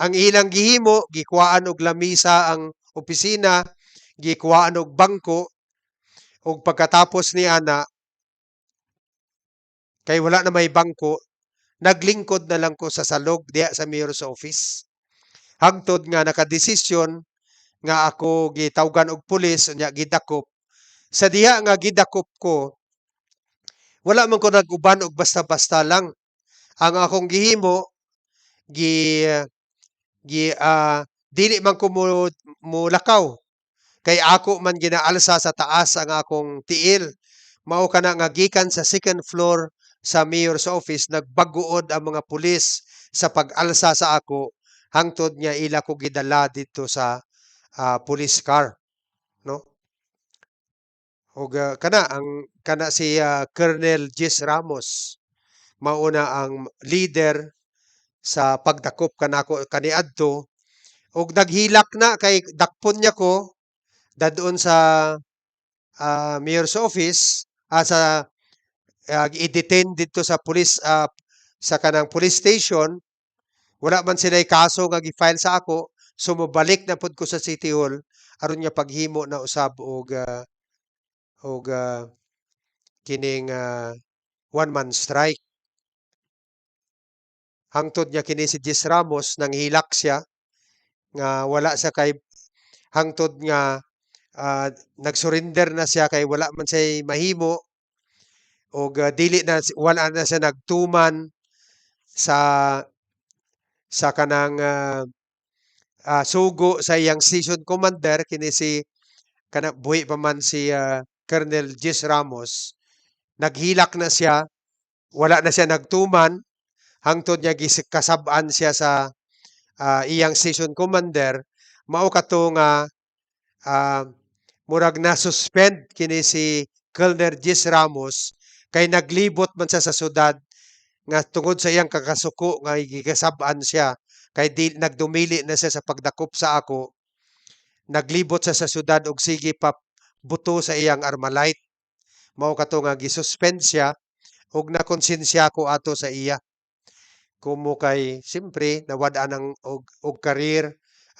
Ang ilang gihimo, gikuhaan og lamisa ang opisina, gikuhaan og bangko, ug pagkatapos ni ana, kay wala na may bangko, naglingkod na lang ko sa salog diya sa mayor's office. Hangtod nga nakadesisyon nga ako gitawgan og pulis unya gidakop. Sa diha nga gidakop ko, wala man ko nag-uban og basta-basta lang. Ang akong gihimo, gi dili man ko mulakaw. Kay ako man ginaalsa sa taas ang akong tiil. Mao kana nga gikan sa second floor sa mayor's office, nagbaguod ang mga pulis sa pag-alsa sa ako hangtod nga ila ko gidala dito sa police car, no? Ug kana si Colonel Jis Ramos mauna ang leader sa pagdakop kanako kaniadto, ug naghilak na kay dakpon niya ko dadon sa mayor's office, sa i-detain dito sa police, sa kanang police station. Wala man sila'y kaso nga gi-file sa ako, so mobalik na pud ko sa City Hall aron nga paghimo na usab og kining one man strike. Hangtod niya kini si Jis Ramos nanghilak siya nga wala sa kay hangtod nga nag-surrender na siya kay wala man siya mahimo, og dili na wala na siya nagtuman sa kanang sugo sa iyang station commander kini si kana buhi pa man si Colonel Jis Ramos. Naghilak na siya, wala na siya nagtuman hangtod niya kasab-an siya sa iyang station commander. Mao kato nga murag na suspend kini si Colonel Jis Ramos kay naglibot man siya sa syudad nga tungod sa iyang kakasuko nga gikasab-an siya kay nagdumili na siya sa pagdakop sa ako. Naglibot siya sa syudad og sige pa buto sa iyang Armalite. Mao kato nga gisuspend siya ug nakonsensya ko ato sa iya. Kumo kay siyempre nawad-an ang og career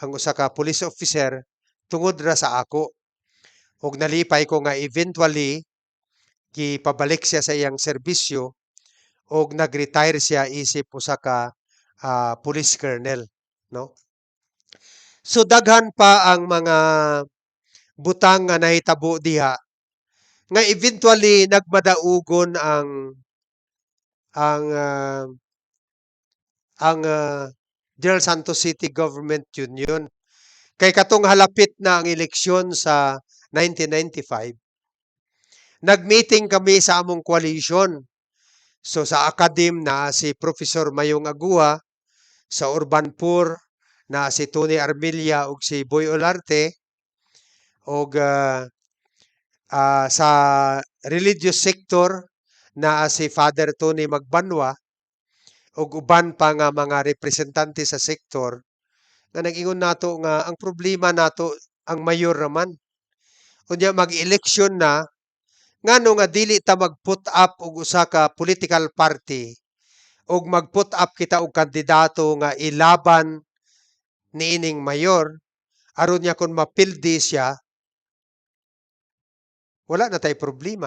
ang usa ka police officer tungod ra sa ako. Ug nalipay ko nga eventually gipabalik siya sa iyang serbisyo og nag-retire siya isip usa ka police colonel, no? So daghan pa ang mga butang nga nahitabo diha nga eventually nagmadaugon ang General Santos City Government Union. Kay katong halapit na ang eleksyon sa 1995, nag-meeting kami sa among coalition. So sa Academ na si Professor Mayong Agua, sa Urban Poor na si Tony Armilla ug si Boy Olarte, ug sa religious sector na si Father Tony Magbanwa ug uban pa nga mga representante sa sektor nga nag-ingon nato nga ang problema nato ang mayor raman. Unya mag-eleksyon na ngano nga dili ta mag-put up og usa ka political party ug mag-put up kita og kandidato nga ilaban niining mayor aron niya kun mapildi siya, wala na tay problema.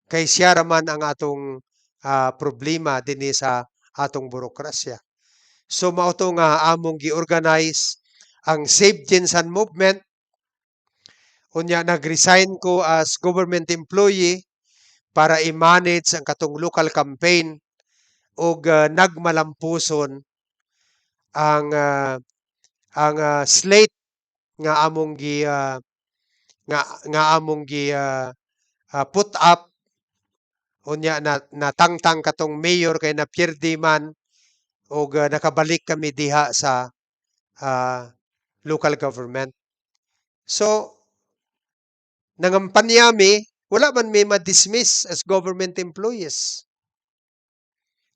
Kay siya raman ang atong problema dinhi sa atong burokrasya. So mao to nga among gi-organize ang Save Jensan Movement. Unya nag-resign ko as government employee para i-manage ang katong local campaign ug nagmalampuson ang slate nga among put up. Unya natangtang katong mayor kay napierdi man ug nakabalik kami diha sa local government. So nangampanya mi, wala man may ma-dismiss as government employees.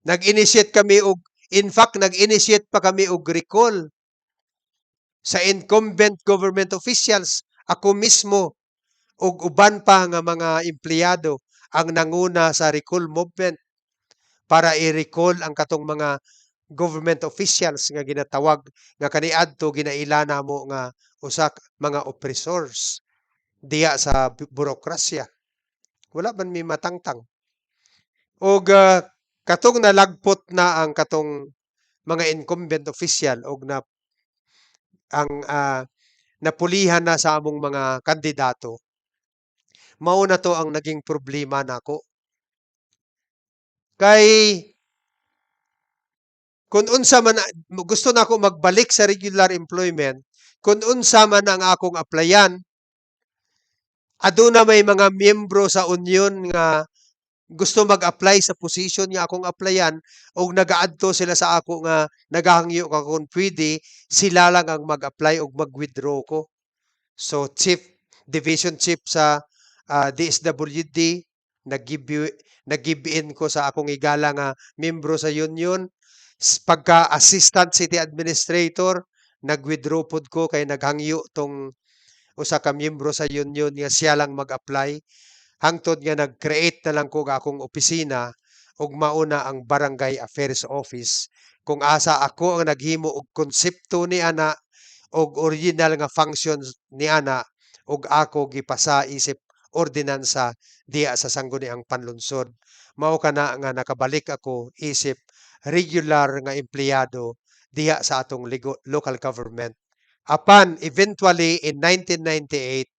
Nag-initiate kami og, in fact, nag-initiate pa kami og recall sa incumbent government officials. Ako mismo og uban pa nga mga empleyado ang nanguna sa recall movement para i-recall ang katong mga government officials nga ginatawag nga kaniadto ginailana mo nga usa mga oppressors diya sa burokrasya. Wala man mi matangtang. Og katong nalagpot na ang katong mga incumbent official og napulihan na sa among mga kandidato. Mao na to ang naging problema nako. Kay kung unsa man gusto nako magbalik sa regular employment, kung unsa man ang akong applyan, aduna may mga miyembro sa union nga gusto mag-apply sa position nga akong applyan og nagaadto sila sa ako nga nagahangyo ka kung pwede sila lang ang mag-apply og mag-withdraw ko. So division chief sa DSWD nag-give in ko sa akong igala nga miyembro sa union. Pagka assistant city administrator nag-withdraw pod ko kay naghangyo tong usa ka miyembro sa union nga siya lang mag-apply. Hangtod nga nag-create na lang ko akong opisina ug mauna ang Barangay Affairs Office kung asa ako ang naghimo og konsepto ni ana og original nga functions ni ana ug ako gipasa isip ordinansa diya sa sangguniang panlunsod. Mao kana nga nakabalik ako isip regular nga empleyado diya sa atong local government. Apan eventually in 1998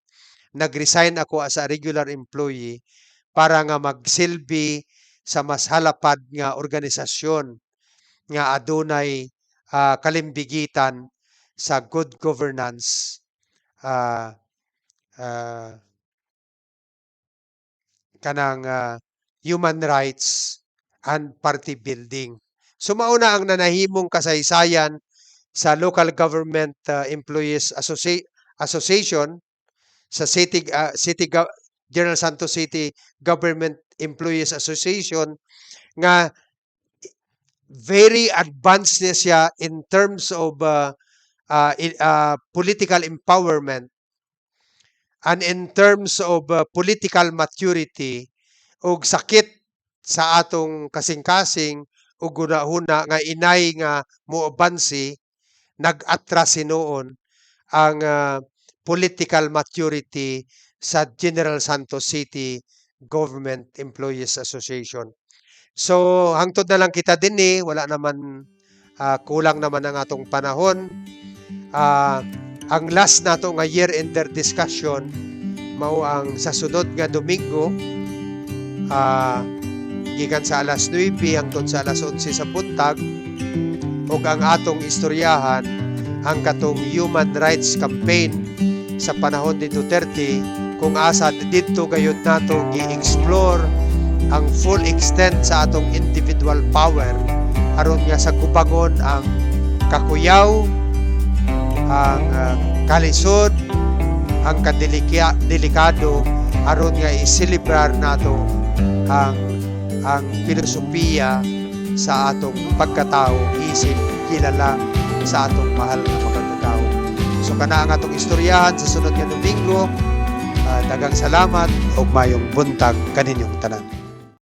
nag-resign ako as a regular employee para nga magsilbi sa mas halapad nga organisasyon nga adunay kalimbigitan sa good governance, kanang human rights and party building. So mauna ang nanahimong kasaysayan sa Local Government Employees Association sa General Santos City Government Employees Association nga very advanced na siya in terms of political empowerment and in terms of political maturity ug sakit sa atong kasing-kasing ug hunahuna nga inay nga moabansi nag-atras sinuon ang political maturity sa General Santos City Government Employees Association. So hangtod na lang kita dinhi, wala naman kulang naman ang atong panahon. Ang last nato nga year-ender discussion mao ang sa sunod nga Domingo gikan sa alas 9 hangtod sa alas 11 sa buntag ug ang atong istoryahan ang katong human rights campaign sa panahon ni Duterte kung asa dito gayud nato gi-explore ang full extent sa atong individual power aron nga sa kubangon ang kakuyaw, ang kalisod, ang kadelikado aron nga i-celebrar nato ang filosofiya sa atong pagkatao isip kilala sa atong mahal na pagkatao. So kana ang atong istoryahan sa sunod nga Domingo. Daghang salamat ug mayong buntag kaninyong tanan.